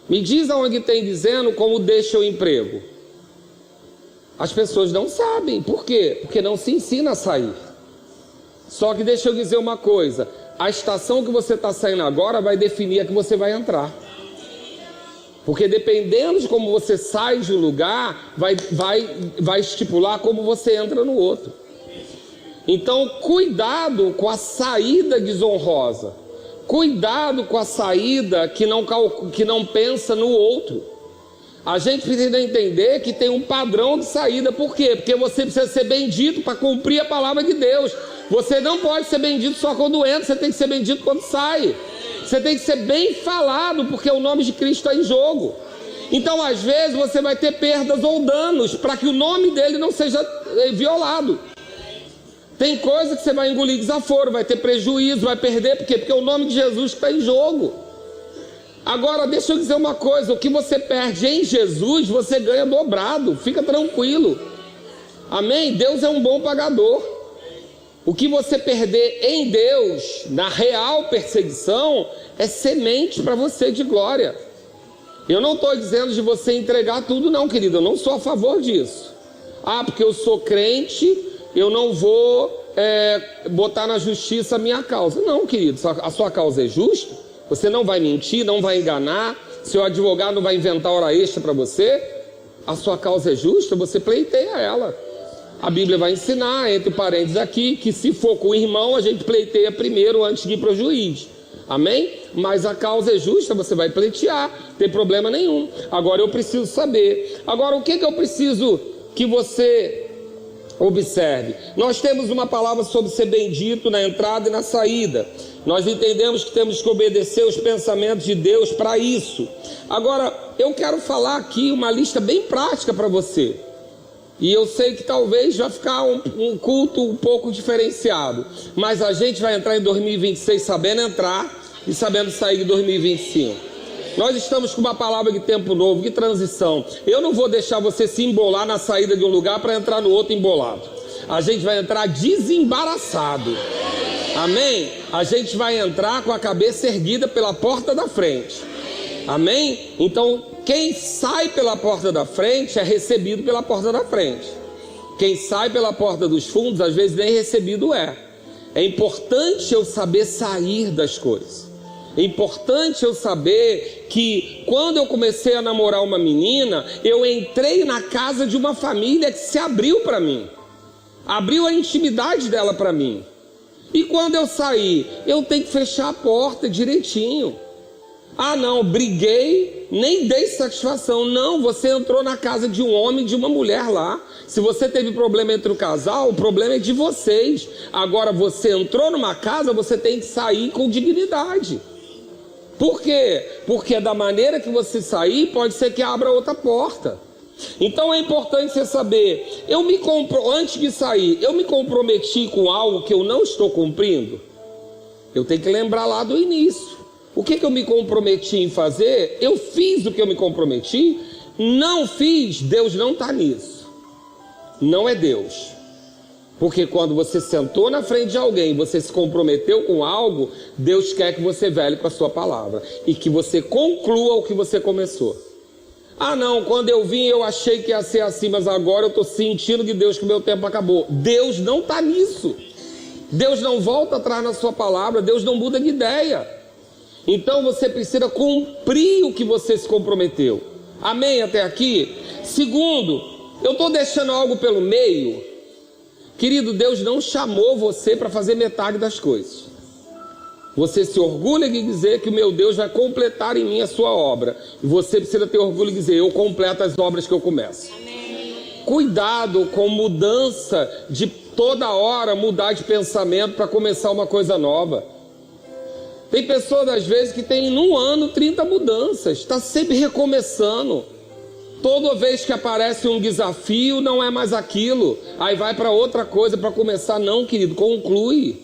Me diz aonde tem dizendo como deixa o emprego. As pessoas não sabem. Por quê? Porque não se ensina a sair. Só que deixa eu dizer uma coisa. A estação que você está saindo agora vai definir a que você vai entrar. Porque dependendo de como você sai de um lugar, vai estipular como você entra no outro. Então, cuidado com a saída desonrosa. Cuidado com a saída que não pensa no outro. A gente precisa entender que tem um padrão de saída. Por quê? Porque você precisa ser bendito para cumprir a palavra de Deus. Você não pode ser bendito só quando entra, você tem que ser bendito quando sai. Você tem que ser bem falado, porque o nome de Cristo está em jogo. Então, às vezes, você vai ter perdas ou danos para que o nome dele não seja violado. Tem coisa que você vai engolir desaforo, vai ter prejuízo, vai perder. Por quê? Porque é o nome de Jesus que está em jogo. Agora, deixa eu dizer uma coisa. O que você perde em Jesus, você ganha dobrado. Fica tranquilo. Amém? Deus é um bom pagador. O que você perder em Deus, na real perseguição, é semente para você de glória. Eu não estou dizendo de você entregar tudo não, querido. Eu não sou a favor disso. Ah, porque eu sou crente, eu não vou botar na justiça a minha causa. Não, querido, a sua causa é justa. Você não vai mentir, não vai enganar. Seu advogado não vai inventar hora extra para você. A sua causa é justa, você pleiteia ela. A Bíblia vai ensinar, entre parênteses aqui, que se for com o irmão, a gente pleiteia primeiro antes de ir para o juiz. Amém? Mas a causa é justa, você vai pleitear, não tem problema nenhum. Agora eu preciso saber. Agora o que eu preciso que você observe? Nós temos uma palavra sobre ser bendito na entrada e na saída. Nós entendemos que temos que obedecer os pensamentos de Deus para isso. Agora, eu quero falar aqui uma lista bem prática para você. E eu sei que talvez vai ficar um culto um pouco diferenciado. Mas a gente vai entrar em 2026 sabendo entrar e sabendo sair de 2025. Nós estamos com uma palavra de tempo novo, de transição. Eu não vou deixar você se embolar na saída de um lugar para entrar no outro embolado. A gente vai entrar desembaraçado. Amém? A gente vai entrar com a cabeça erguida pela porta da frente. Amém? Então, quem sai pela porta da frente é recebido pela porta da frente. Quem sai pela porta dos fundos, às vezes nem recebido é. É importante eu saber sair das coisas. É importante eu saber que quando eu comecei a namorar uma menina, eu entrei na casa de uma família que se abriu para mim. Abriu a intimidade dela para mim. E quando eu sair, eu tenho que fechar a porta direitinho. Ah não, briguei, nem dei satisfação. Não, você entrou na casa de um homem e de uma mulher lá. Se você teve problema entre o casal, o problema é de vocês. Agora você entrou numa casa, você tem que sair com dignidade. Por quê? Porque da maneira que você sair, pode ser que abra outra porta. Então é importante você saber, antes de sair, eu me comprometi com algo que eu não estou cumprindo? Eu tenho que lembrar lá do início. O que eu me comprometi em fazer? Eu fiz o que eu me comprometi? Não fiz, Deus não está nisso. Não é Deus. Porque quando você sentou na frente de alguém, você se comprometeu com algo, Deus quer que você vele com a sua palavra e que você conclua o que você começou. Ah não, quando eu vim eu achei que ia ser assim, mas agora eu estou sentindo de Deus que o meu tempo acabou. Deus não está nisso. Deus não volta atrás na sua palavra, Deus não muda de ideia. Então você precisa cumprir o que você se comprometeu. Amém até aqui? Segundo, eu estou deixando algo pelo meio. Querido, Deus não chamou você para fazer metade das coisas. Você se orgulha de dizer que o meu Deus vai completar em mim a sua obra. E você precisa ter orgulho de dizer, eu completo as obras que eu começo. Amém. Cuidado com mudança de toda hora, mudar de pensamento para começar uma coisa nova. Tem pessoas, às vezes, que tem num ano 30 mudanças. Está sempre recomeçando. Toda vez que aparece um desafio, não é mais aquilo. Aí vai para outra coisa para começar. Não, querido, conclui.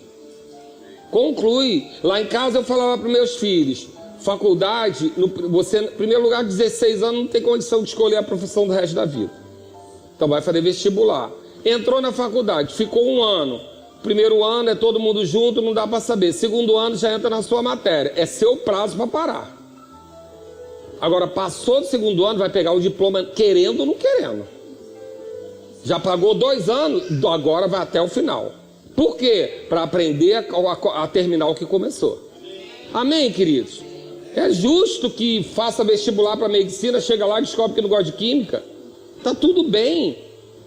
Conclui. Lá em casa eu falava para meus filhos, faculdade, você, em primeiro lugar, 16 anos, não tem condição de escolher a profissão do resto da vida. Então vai fazer vestibular. Entrou na faculdade, ficou um ano. Primeiro ano é todo mundo junto, não dá para saber. Segundo ano já entra na sua matéria. É seu prazo para parar. Agora, passou do segundo ano, vai pegar o diploma querendo ou não querendo. Já pagou 2 anos, agora vai até o final. Por quê? Para aprender a terminar o que começou. Amém, queridos? É justo que faça vestibular para medicina, chega lá e descobre que não gosta de química. Tá tudo bem.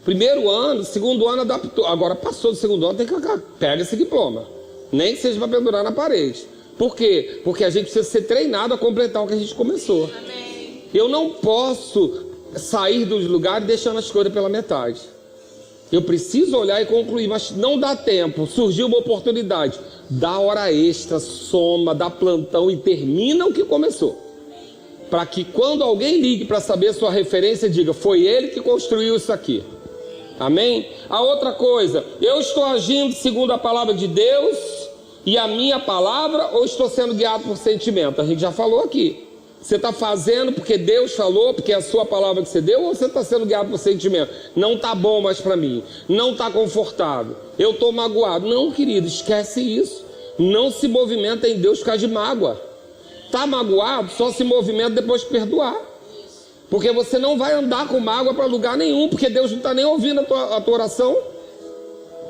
Primeiro ano, segundo ano adaptou. Agora passou do segundo ano, tem que pega esse diploma. Nem que seja para pendurar na parede. Por quê? Porque a gente precisa ser treinado a completar o que a gente começou. Amém. Eu não posso sair dos lugares deixando as coisas pela metade. Eu preciso olhar e concluir, mas não dá tempo. Surgiu uma oportunidade. Dá hora extra, soma, dá plantão e termina o que começou. Para que quando alguém ligue para saber a sua referência, diga, foi ele que construiu isso aqui. Amém? A outra coisa, eu estou agindo segundo a palavra de Deus e a minha palavra, ou estou sendo guiado por sentimento? A gente já falou aqui. Você está fazendo porque Deus falou, porque é a sua palavra que você deu, ou você está sendo guiado por sentimento? Não está bom mais para mim, não está confortável, eu estou magoado. Não, querido, esquece isso. Não se movimenta em Deus por causa de mágoa. Está magoado, só se movimenta depois de perdoar. Porque você não vai andar com mágoa para lugar nenhum, porque Deus não está nem ouvindo a tua oração.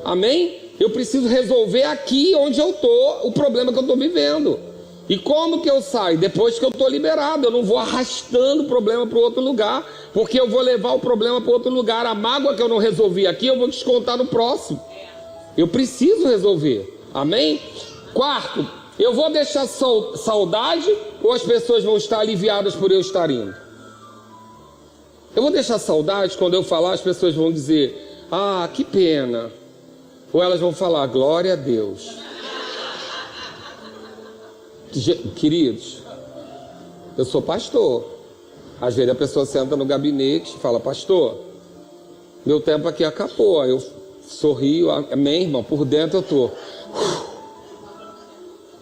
Amém? Eu preciso resolver aqui onde eu estou, o problema que eu estou vivendo. E como que eu saio? Depois que eu estou liberado. Eu não vou arrastando o problema para o outro lugar, porque eu vou levar o problema para outro lugar. A mágoa que eu não resolvi aqui, eu vou descontar no próximo. Eu preciso resolver. Amém? Quarto, eu vou deixar saudade, ou as pessoas vão estar aliviadas por eu estar indo? Eu vou deixar saudade, quando eu falar, as pessoas vão dizer, ah, que pena. Ou elas vão falar, glória a Deus. Queridos, eu sou pastor. Às vezes a pessoa senta no gabinete e fala, pastor, meu tempo aqui acabou. Eu sorrio, amém, irmão? Por dentro eu tô.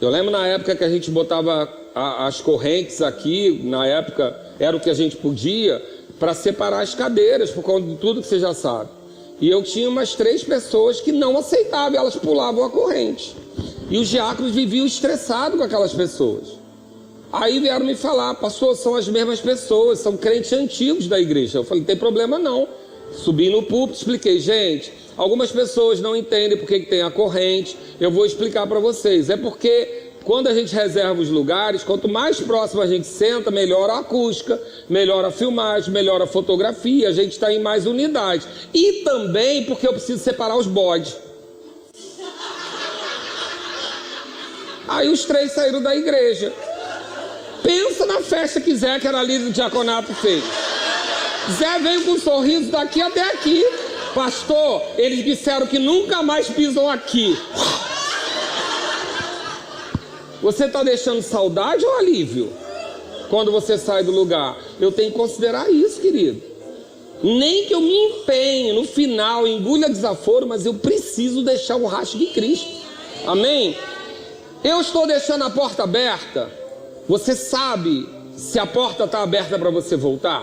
Eu lembro na época que a gente botava as correntes aqui, na época, era o que a gente podia, para separar as cadeiras, por conta de tudo que você já sabe. E eu tinha umas 3 pessoas que não aceitavam, elas pulavam a corrente. E os diáconos viviam estressados com aquelas pessoas. Aí vieram me falar: pastor, são as mesmas pessoas, são crentes antigos da igreja. Eu falei: não tem problema não. Subi no púlpito, expliquei: gente, algumas pessoas não entendem porque que tem a corrente. Eu vou explicar para vocês. É porque quando a gente reserva os lugares, quanto mais próximo a gente senta, melhora a acústica, melhora a filmagem, melhora a fotografia, a gente está em mais unidade. E também porque eu preciso separar os bodes. Aí os 3 saíram da igreja. Pensa na festa que Zé, que era líder do diaconato, fez. Zé veio com um sorriso daqui até aqui. Pastor, eles disseram que nunca mais pisam aqui. Você está deixando saudade ou alívio quando você sai do lugar? Eu tenho que considerar isso, querido. Nem que eu me empenhe no final, engulha desaforo, mas eu preciso deixar o rastro de Cristo. Amém? Eu estou deixando a porta aberta. Você sabe se a porta está aberta para você voltar?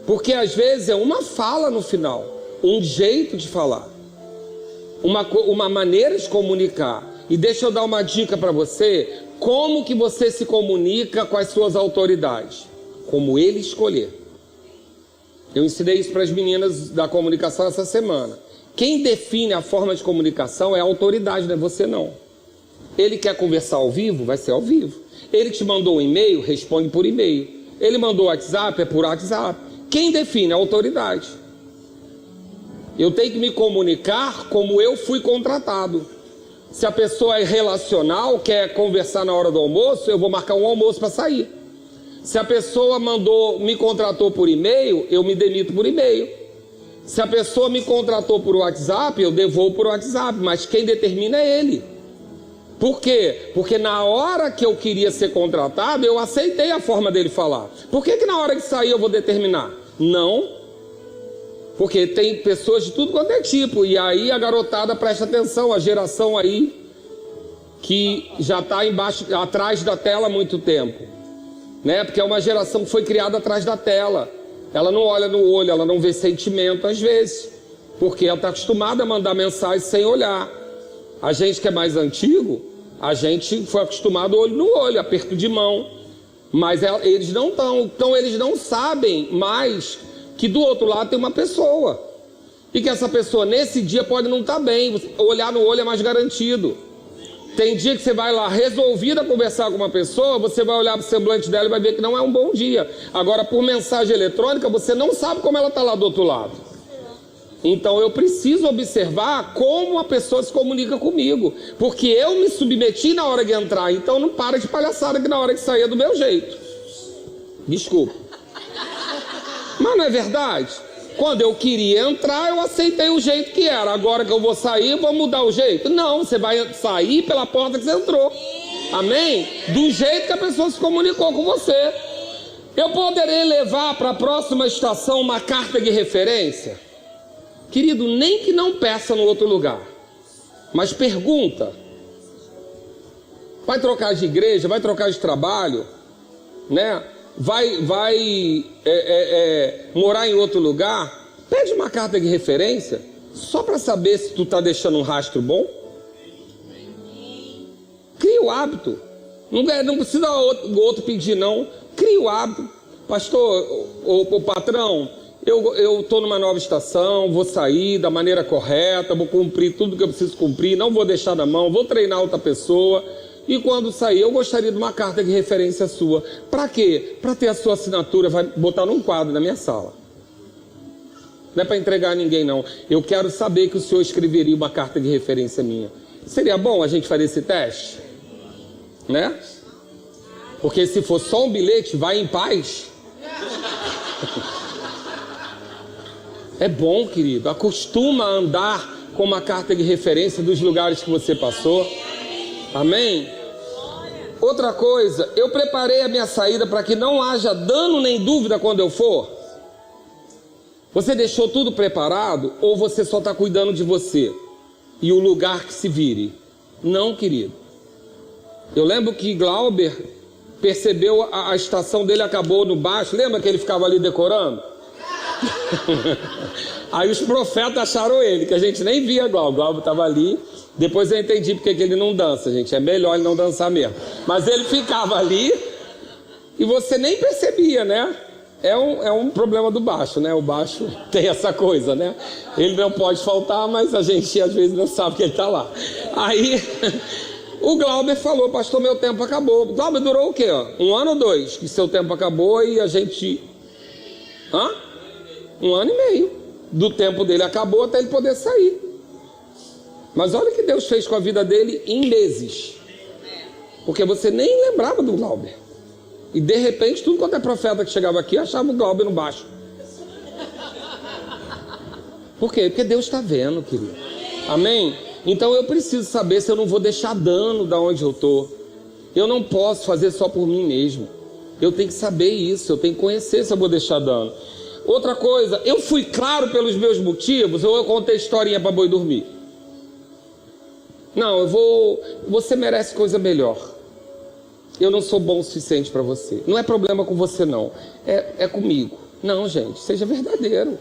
Porque às vezes é uma fala no final, um jeito de falar, uma maneira de comunicar. E deixa eu dar uma dica para você: como que você se comunica com as suas autoridades? Como ele escolher. Eu ensinei isso para as meninas da comunicação essa semana. Quem define a forma de comunicação é a autoridade, não é você não. Ele quer conversar ao vivo? Vai ser ao vivo. Ele te mandou um e-mail? Responde por e-mail. Ele mandou WhatsApp? É por WhatsApp. Quem define? A autoridade. Eu tenho que me comunicar como eu fui contratado. Se a pessoa é relacional, quer conversar na hora do almoço, eu vou marcar um almoço para sair. Se a pessoa me contratou por e-mail, eu me demito por e-mail. Se a pessoa me contratou por WhatsApp, eu devolvo por WhatsApp, mas quem determina é ele. Por quê? Porque na hora que eu queria ser contratado, eu aceitei a forma dele falar. Por que na hora que sair eu vou determinar? Não. Porque tem pessoas de tudo quanto é tipo. E aí a garotada presta atenção, a geração aí que já está atrás da tela há muito tempo, né? Porque é uma geração que foi criada atrás da tela. Ela não olha no olho, ela não vê sentimento às vezes, porque ela está acostumada a mandar mensagem sem olhar. A gente que é mais antigo, a gente foi acostumado olho no olho, aperto de mão. Mas eles não estão, então eles não sabem mais que do outro lado tem uma pessoa. E que essa pessoa nesse dia pode não estar bem. Olhar no olho é mais garantido. Tem dia que você vai lá resolvida a conversar com uma pessoa, você vai olhar para o semblante dela e vai ver que não é um bom dia. Agora, por mensagem eletrônica, você não sabe como ela está lá do outro lado. Então eu preciso observar como a pessoa se comunica comigo. Porque eu me submeti na hora de entrar. Então não para de palhaçada que na hora que sair é do meu jeito. Desculpa. Mas não é verdade? Quando eu queria entrar, eu aceitei o jeito que era. Agora que eu vou sair, eu vou mudar o jeito? Não, você vai sair pela porta que você entrou. Amém? Do jeito que a pessoa se comunicou com você. Eu poderei levar para a próxima estação uma carta de referência? Querido, nem que não peça no outro lugar, mas pergunta. Vai trocar de igreja, vai trocar de trabalho, né? Vai morar em outro lugar, pede uma carta de referência, só para saber se tu está deixando um rastro bom. Cria o hábito. Não precisa o outro pedir não. Cria o hábito. Pastor, o patrão, eu estou numa nova estação, vou sair da maneira correta, vou cumprir tudo que eu preciso cumprir, não vou deixar na mão, vou treinar outra pessoa. E quando sair, eu gostaria de uma carta de referência sua. Para quê? Para ter a sua assinatura, vai botar num quadro na minha sala. Não é para entregar a ninguém, não. Eu quero saber que o senhor escreveria uma carta de referência minha. Seria bom a gente fazer esse teste? Né? Porque se for só um bilhete, vai em paz. É bom, querido. Acostuma a andar com uma carta de referência dos lugares que você passou. Amém? Outra coisa, eu preparei a minha saída para que não haja dano nem dúvida quando eu for. Você deixou tudo preparado ou você só está cuidando de você e o lugar que se vire? Não, querido. Eu lembro que Glauber percebeu a estação dele acabou no baixo. Lembra que ele ficava ali decorando? Aí os profetas acharam ele, que a gente nem via Glauber. Glauber estava ali. Depois eu entendi porque que ele não dança, gente. É melhor ele não dançar mesmo. Mas ele ficava ali e você nem percebia, né? É um problema do baixo, né? O baixo tem essa coisa, né? Ele não pode faltar, mas a gente às vezes não sabe que ele está lá. Aí o Glauber falou: pastor, meu tempo acabou. O Glauber durou o quê? 1 ano ou 2? Que seu tempo acabou e a gente... 1 ano e meio. Do tempo dele acabou até ele poder sair. Mas olha o que Deus fez com a vida dele em meses. Porque você nem lembrava do Glauber. E de repente, tudo quanto é profeta que chegava aqui achava o Glauber no baixo. Por quê? Porque Deus está vendo, querido. Amém? Então eu preciso saber se eu não vou deixar dano da onde eu estou. Eu não posso fazer só por mim mesmo. Eu tenho que saber isso, eu tenho que conhecer se eu vou deixar dano. Outra coisa, eu fui claro pelos meus motivos ou eu contei historinha para boi dormir? Não, você merece coisa melhor. Eu não sou bom o suficiente para você. Não é problema com você, não. É comigo. Não, gente, seja verdadeiro.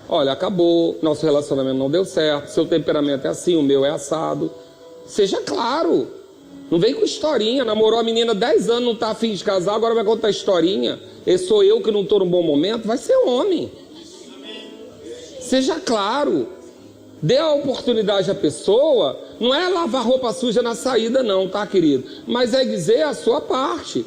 Olha, acabou, nosso relacionamento não deu certo, seu temperamento é assim, o meu é assado. Seja claro. Não vem com historinha. Namorou a menina 10 anos, não está afim de casar, agora vai contar historinha. Sou eu que não estou num bom momento. Vai ser homem. Seja claro. Dê a oportunidade à pessoa. Não é lavar roupa suja na saída não, tá, querido? Mas é dizer a sua parte.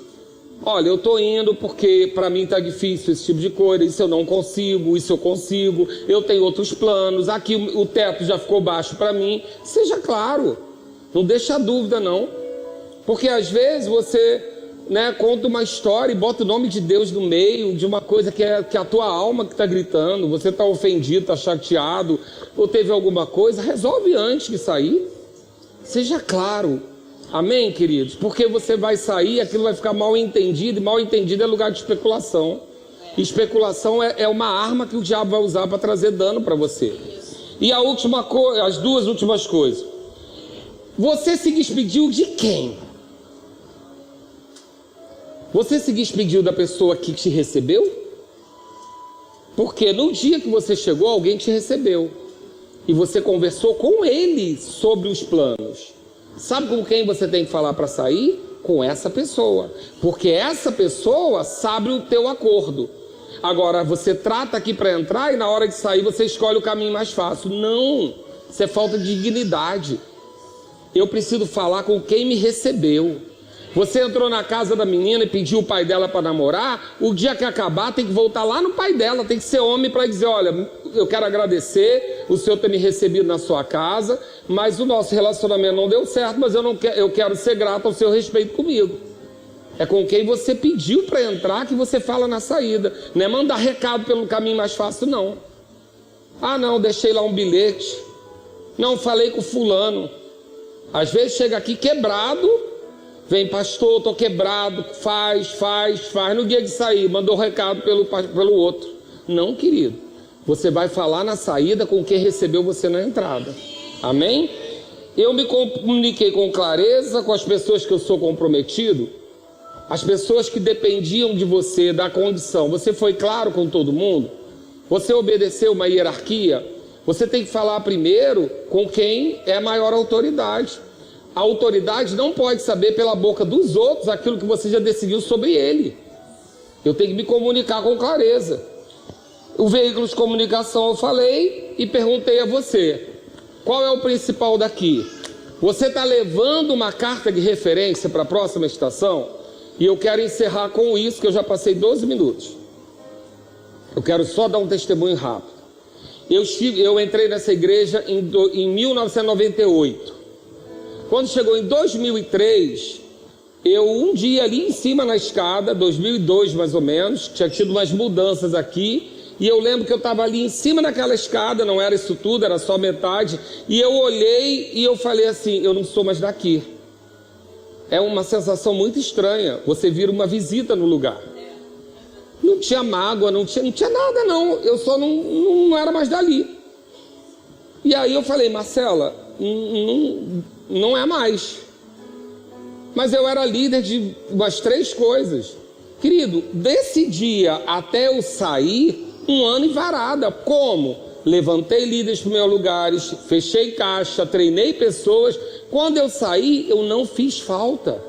Olha, eu tô indo porque para mim tá difícil esse tipo de coisa. Isso eu não consigo, isso eu consigo. Eu tenho outros planos. Aqui o teto já ficou baixo para mim. Seja claro. Não deixa dúvida não. Porque às vezes você... conta uma história e bota o nome de Deus no meio de uma coisa que é a tua alma que está gritando. Você está ofendido, está chateado ou teve alguma coisa, resolve antes de sair. Seja claro. Amém, queridos? Porque você vai sair, aquilo vai ficar mal entendido, e mal entendido é lugar de especulação. E especulação é uma arma que o diabo vai usar para trazer dano para você. E a última coisa, as duas últimas coisas. Você se despediu de quem? Você se despediu da pessoa que te recebeu? Porque no dia que você chegou, alguém te recebeu. E você conversou com ele sobre os planos. Sabe com quem você tem que falar para sair? Com essa pessoa. Porque essa pessoa sabe o teu acordo. Agora, você trata aqui para entrar e na hora de sair você escolhe o caminho mais fácil. Não, isso é falta de dignidade. Eu preciso falar com quem me recebeu. Você entrou na casa da menina e pediu o pai dela para namorar, o dia que acabar tem que voltar lá no pai dela, tem que ser homem para dizer: olha, eu quero agradecer o senhor ter me recebido na sua casa, mas o nosso relacionamento não deu certo, mas eu quero ser grato ao seu respeito comigo. É com quem você pediu para entrar que você fala na saída. Não é mandar recado pelo caminho mais fácil, não. Ah, não, deixei lá um bilhete. Não, falei com fulano. Às vezes chega aqui quebrado, vem: pastor, estou quebrado, faz. No dia de sair, mandou recado pelo outro. Não, querido. Você vai falar na saída com quem recebeu você na entrada. Amém? Eu me comuniquei com clareza com as pessoas que eu sou comprometido. As pessoas que dependiam de você, da condição. Você foi claro com todo mundo? Você obedeceu uma hierarquia? Você tem que falar primeiro com quem é maior autoridade. A autoridade não pode saber pela boca dos outros aquilo que você já decidiu sobre ele. Eu tenho que me comunicar com clareza. O veículo de comunicação eu falei e perguntei a você: qual é o principal daqui? Você está levando uma carta de referência para a próxima estação? E eu quero encerrar com isso, que eu já passei 12 minutos. Eu quero só dar um testemunho rápido. Eu entrei nessa igreja em 1998. Quando chegou em 2003, eu um dia ali em cima na escada, 2002 mais ou menos, tinha tido umas mudanças aqui, e eu lembro que eu estava ali em cima daquela escada, não era isso tudo, era só metade, e eu olhei e eu falei assim: eu não sou mais daqui. É uma sensação muito estranha, você vira uma visita no lugar. Não tinha mágoa, não tinha nada não, eu só não era mais dali. E aí eu falei: Marcela, não é mais. Mas eu era líder de umas 3 coisas. Querido, desse dia até eu sair, 1 ano e varada. Como? Levantei líderes para os meus lugares, fechei caixa, treinei pessoas. Quando eu saí, eu não fiz falta.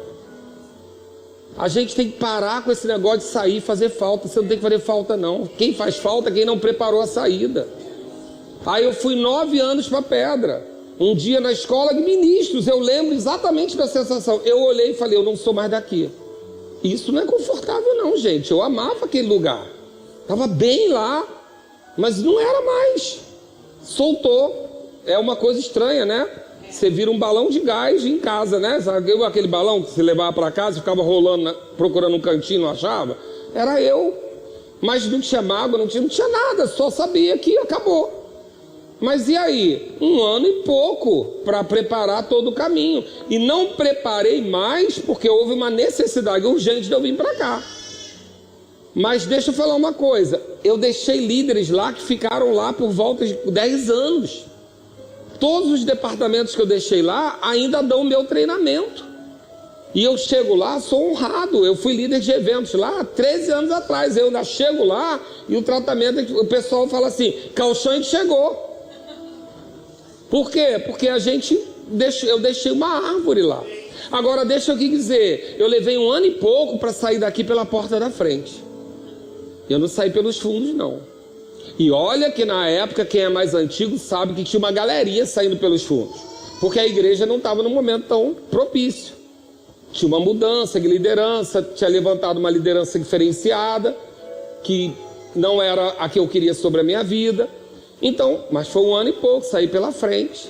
A gente tem que parar com esse negócio de sair e fazer falta. Você não tem que fazer falta, não. Quem faz falta é quem não preparou a saída. Aí eu fui 9 anos para Pedra. Um dia na escola de ministros, eu lembro exatamente da sensação. Eu olhei e falei, eu não sou mais daqui. Isso não é confortável não, gente. Eu amava aquele lugar. Estava bem lá, mas não era mais. Soltou. É uma coisa estranha, né? Você vira um balão de gás em casa, né? Sabe aquele balão que você levava para casa e ficava rolando, procurando um cantinho, não achava? Era eu. Mas não tinha mágoa, não tinha nada. Só sabia que acabou. Mas e aí? 1 ano e pouco para preparar todo o caminho. E não preparei mais porque houve uma necessidade urgente de eu vir para cá. Mas deixa eu falar uma coisa. Eu deixei líderes lá que ficaram lá por volta de 10 anos. Todos os departamentos que eu deixei lá ainda dão o meu treinamento. E eu chego lá, sou honrado. Eu fui líder de eventos lá 13 anos atrás. Eu ainda chego lá e o tratamento, o pessoal fala assim, Calxã chegou. Por quê? Porque eu deixei uma árvore lá. Agora deixa eu aqui dizer, eu levei 1 ano e pouco para sair daqui pela porta da frente. Eu não saí pelos fundos não. E olha que na época, quem é mais antigo sabe que tinha uma galeria saindo pelos fundos. Porque a igreja não estava num momento tão propício. Tinha uma mudança de liderança, tinha levantado uma liderança diferenciada, que não era a que eu queria sobre a minha vida. Então, mas foi 1 ano e pouco, saí pela frente.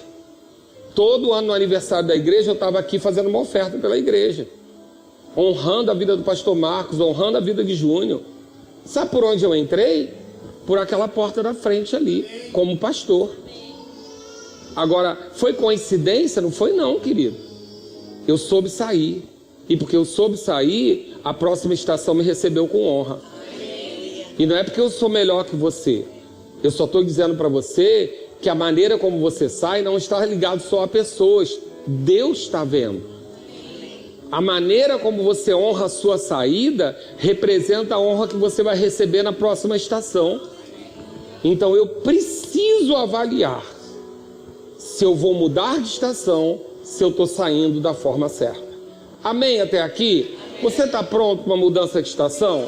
Todo ano no aniversário da igreja eu estava aqui fazendo uma oferta pela igreja. Honrando a vida do pastor Marcos, honrando a vida de Júnior. Sabe por onde eu entrei? Por aquela porta da frente ali, como pastor. Agora, foi coincidência? Não foi não, querido. Eu soube sair. E porque eu soube sair, a próxima estação me recebeu com honra. E não é porque eu sou melhor que você. Eu só estou dizendo para você que a maneira como você sai não está ligado só a pessoas. Deus está vendo. A maneira como você honra a sua saída representa a honra que você vai receber na próxima estação. Então eu preciso avaliar se eu vou mudar de estação, se eu estou saindo da forma certa. Amém até aqui? Você está pronto para uma mudança de estação?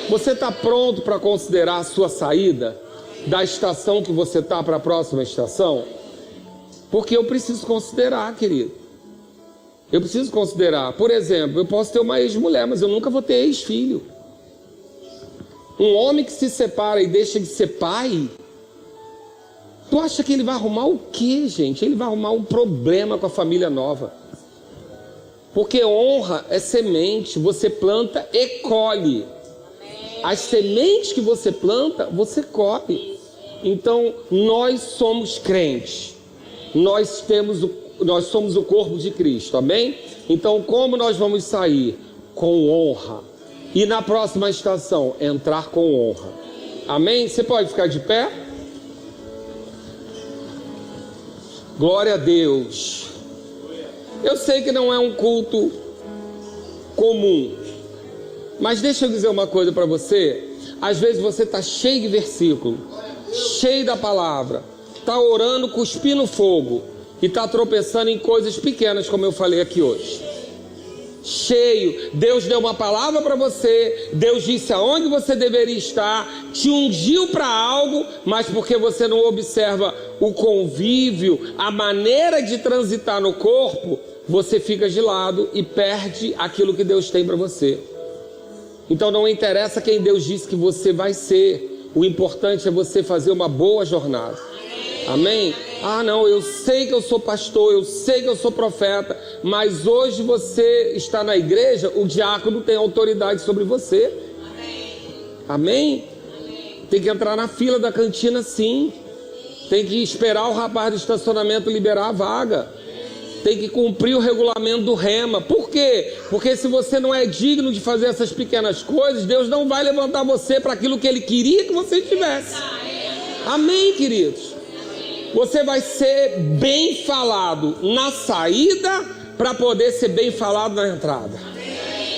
Você está pronto para considerar a sua saída da estação que você está para a próxima estação? Porque eu preciso considerar, querido. Eu preciso considerar. Por exemplo, eu posso ter uma ex-mulher, mas eu nunca vou ter ex-filho. Um homem que se separa e deixa de ser pai, tu acha que ele vai arrumar o quê, gente? Ele vai arrumar um problema com a família nova. Porque honra é semente, você planta e colhe. As sementes que você planta, você colhe. Então, nós somos crentes. Nós somos o corpo de Cristo, amém? Então, como nós vamos sair? Com honra. E na próxima estação, entrar com honra. Amém? Você pode ficar de pé? Glória a Deus. Eu sei que não é um culto comum, mas deixa eu dizer uma coisa para você. Às vezes você está cheio de versículo, cheio da palavra, está orando, cuspindo fogo e está tropeçando em coisas pequenas, como eu falei aqui hoje. Cheio, Deus deu uma palavra para você, Deus disse aonde você deveria estar, te ungiu para algo, mas porque você não observa o convívio, a maneira de transitar no corpo, você fica de lado e perde aquilo que Deus tem para você. Então não interessa quem Deus disse que você vai ser, o importante é você fazer uma boa jornada. Amém? Ah não, eu sei que eu sou pastor, eu sei que eu sou profeta, mas hoje você está na igreja, o diácono tem autoridade sobre você. Amém? Tem que entrar na fila da cantina sim, tem que esperar o rapaz do estacionamento liberar a vaga, tem que cumprir o regulamento do rema. Por quê? Porque se você não é digno de fazer essas pequenas coisas, Deus não vai levantar você para aquilo que Ele queria que você tivesse. Amém, queridos? Você vai ser bem falado na saída para poder ser bem falado na entrada.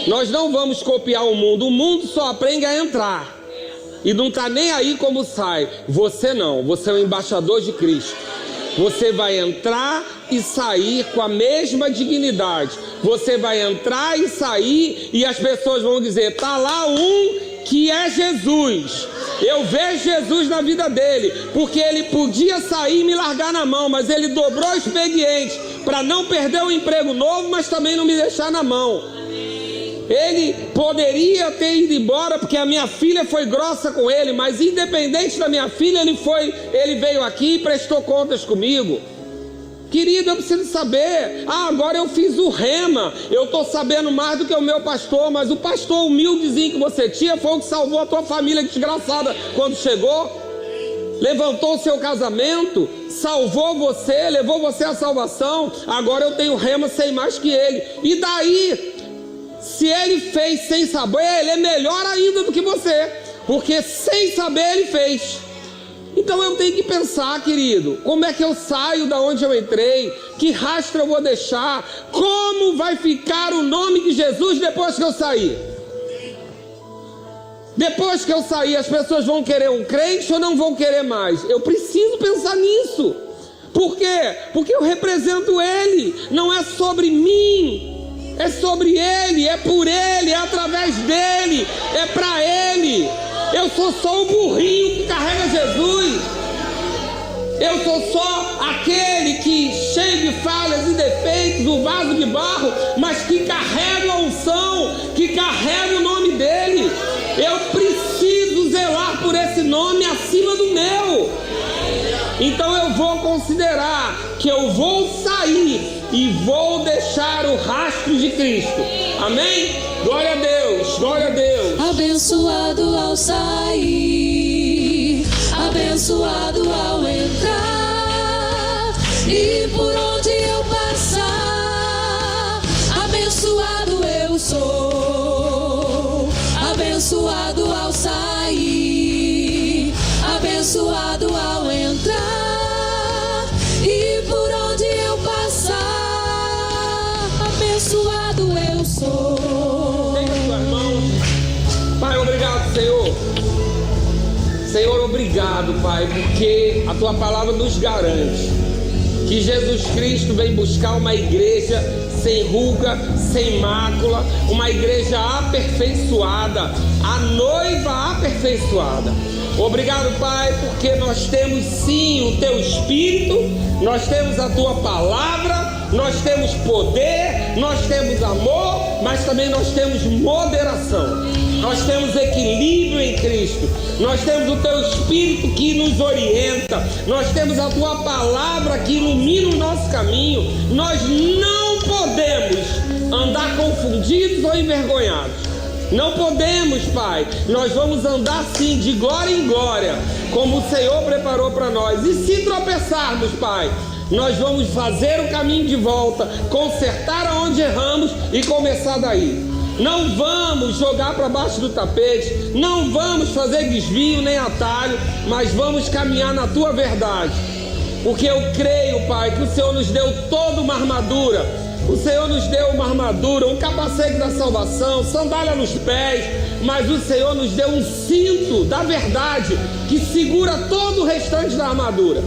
Nós não vamos copiar o mundo só aprende a entrar. E não está nem aí como sai. Você não, você é o embaixador de Cristo. Você vai entrar e sair com a mesma dignidade. Você vai entrar e sair e as pessoas vão dizer, está lá um que é Jesus. Eu vejo Jesus na vida dele, porque ele podia sair e me largar na mão, mas ele dobrou o expediente para não perder o emprego novo, mas também não me deixar na mão. Ele poderia ter ido embora porque a minha filha foi grossa com ele, mas independente da minha filha, ele veio aqui e prestou contas comigo. Querido, eu preciso saber. Agora eu fiz o rema, eu estou sabendo mais do que o meu pastor, mas o pastor humildezinho que você tinha foi o que salvou a tua família desgraçada quando chegou. Levantou o seu casamento, salvou você, levou você à salvação. Agora eu tenho rema, sei mais que ele. E daí? Se ele fez sem saber, ele é melhor ainda do que você, porque sem saber ele fez. Então eu tenho que pensar, querido, como é que eu saio da onde eu entrei? Que rastro eu vou deixar? Como vai ficar o nome de Jesus depois que eu sair? Depois que eu sair, as pessoas vão querer um crente ou não vão querer mais? Eu preciso pensar nisso. Por quê? Porque eu represento ele, não é sobre mim. É sobre ele, é por ele, é através dele, é para ele. Eu sou só o burrinho que carrega Jesus. Eu sou só aquele que, cheio de falhas e defeitos, o vaso de barro, mas que carrega a unção, que carrega o nome dele. Eu preciso zelar por esse nome acima do meu. Então eu vou considerar que eu vou sair e vou deixar o rastro de Cristo. Amém? Glória a Deus, glória a Deus. Abençoado ao sair, abençoado ao entrar, e por onde eu passar, abençoado eu sou. Abençoado ao sair, abençoado ao entrar, e por onde eu passar, abençoado eu sou. Tenha suas mãos. Pai, obrigado, Senhor. Senhor, obrigado, Pai, porque a Tua palavra nos garante que Jesus Cristo vem buscar uma igreja sem ruga, sem mácula, uma igreja aperfeiçoada, a noiva aperfeiçoada. Obrigado, Pai, porque nós temos sim o Teu Espírito, nós temos a Tua palavra, nós temos poder, nós temos amor, mas também nós temos moderação. Nós temos equilíbrio em Cristo. Nós temos o Teu Espírito que nos orienta. Nós temos a Tua palavra que ilumina o nosso caminho. Nós não podemos andar confundidos ou envergonhados. Não podemos, Pai. Nós vamos andar sim, de glória em glória, como o Senhor preparou para nós. E se tropeçarmos, Pai, nós vamos fazer o caminho de volta, consertar aonde erramos e começar daí. Não vamos jogar para baixo do tapete, não vamos fazer desvio nem atalho, mas vamos caminhar na Tua verdade. Porque eu creio, Pai, que o Senhor nos deu toda uma armadura. O Senhor nos deu uma armadura, um capacete da salvação, sandália nos pés, mas o Senhor nos deu um cinto da verdade que segura todo o restante da armadura.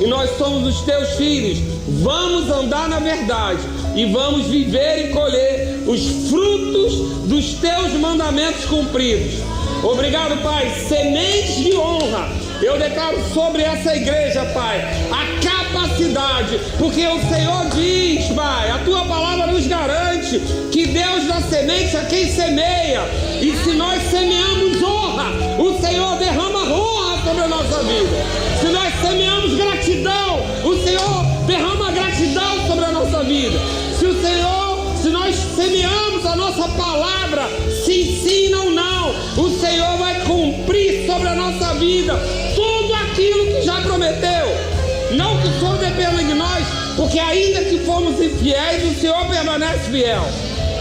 E nós somos os Teus filhos. Vamos andar na verdade e vamos viver e colher os frutos dos Teus mandamentos cumpridos. Obrigado, Pai. Sementes de honra eu declaro sobre essa igreja, Pai, a capacidade, porque o Senhor diz, Pai, a Tua palavra nos garante que Deus dá semente a quem semeia, e se nós semeamos honra, o Senhor derrama honra sobre a nossa vida. Se nós semeamos gratidão, o Senhor derrama gratidão sobre a nossa vida. Se nós semeamos a nossa palavra, sim, não, o Senhor vai cumprir sobre a nossa vida tudo aquilo que já prometeu. Não que o Senhor dependa de nós, porque ainda que fomos infiéis, o Senhor permanece fiel.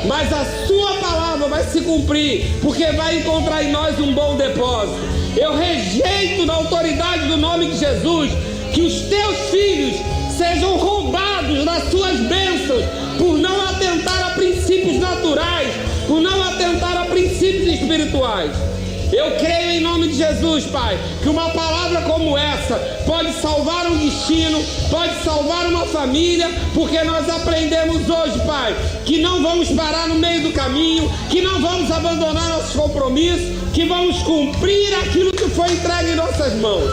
Mas a Sua palavra vai se cumprir, porque vai encontrar em nós um bom depósito. Eu rejeito na autoridade do nome de Jesus que os Teus filhos sejam roubados das suas bênçãos por não Eu creio em nome de Jesus, Pai, que uma palavra como essa pode salvar um destino, pode salvar uma família, porque nós aprendemos hoje, Pai, que não vamos parar no meio do caminho, que não vamos abandonar nossos compromissos, que vamos cumprir aquilo que foi entregue em nossas mãos.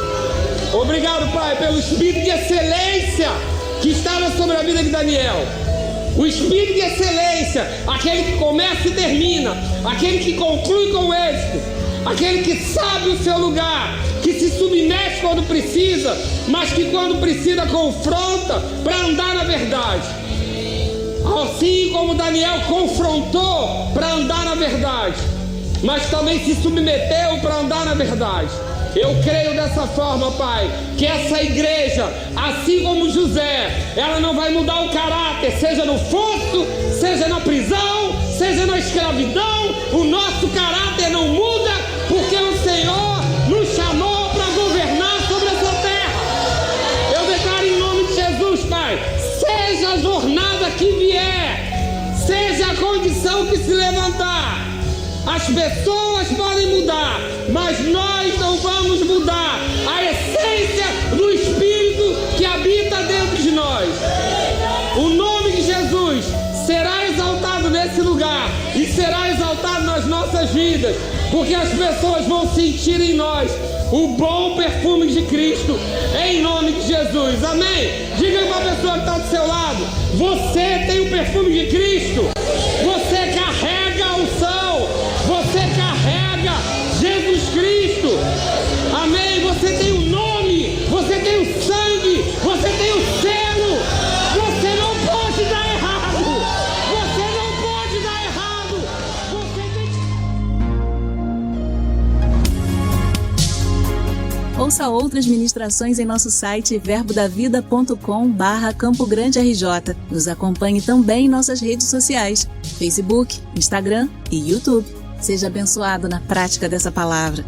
Obrigado, Pai, pelo espírito de excelência que estava sobre a vida de Daniel. O espírito de excelência, aquele que começa e termina, aquele que conclui com êxito, aquele que sabe o seu lugar, que se submete quando precisa, mas que quando precisa confronta para andar na verdade. Assim como Daniel confrontou para andar na verdade, mas também se submeteu para andar na verdade. Eu creio dessa forma, Pai, que essa igreja, assim como José, ela não vai mudar o caráter, seja no fosso, seja na prisão, seja na escravidão. O nosso caráter não muda, porque o Senhor nos chamou para governar sobre essa terra. Eu declaro em nome de Jesus, Pai, seja a jornada que vier, seja a condição que se levantar, as pessoas podem mudar, mas nós não vamos mudar a essência do Espírito que habita dentro de nós. O nome de Jesus será exaltado nesse lugar e será exaltado nas nossas vidas, porque as pessoas vão sentir em nós o bom perfume de Cristo, em nome de Jesus. Amém? Diga para a pessoa que está do seu lado: você tem o perfume de Cristo, você carrega a unção, você carrega Jesus Cristo. Amém? Você tem o nome, você tem o sangue, você tem o selo. Você não pode dar errado. Você não pode dar errado. Ouça outras ministrações em nosso site verbodavida.com/Campo Grande RJ. Nos acompanhe também em nossas redes sociais, Facebook, Instagram e YouTube. Seja abençoado na prática dessa palavra.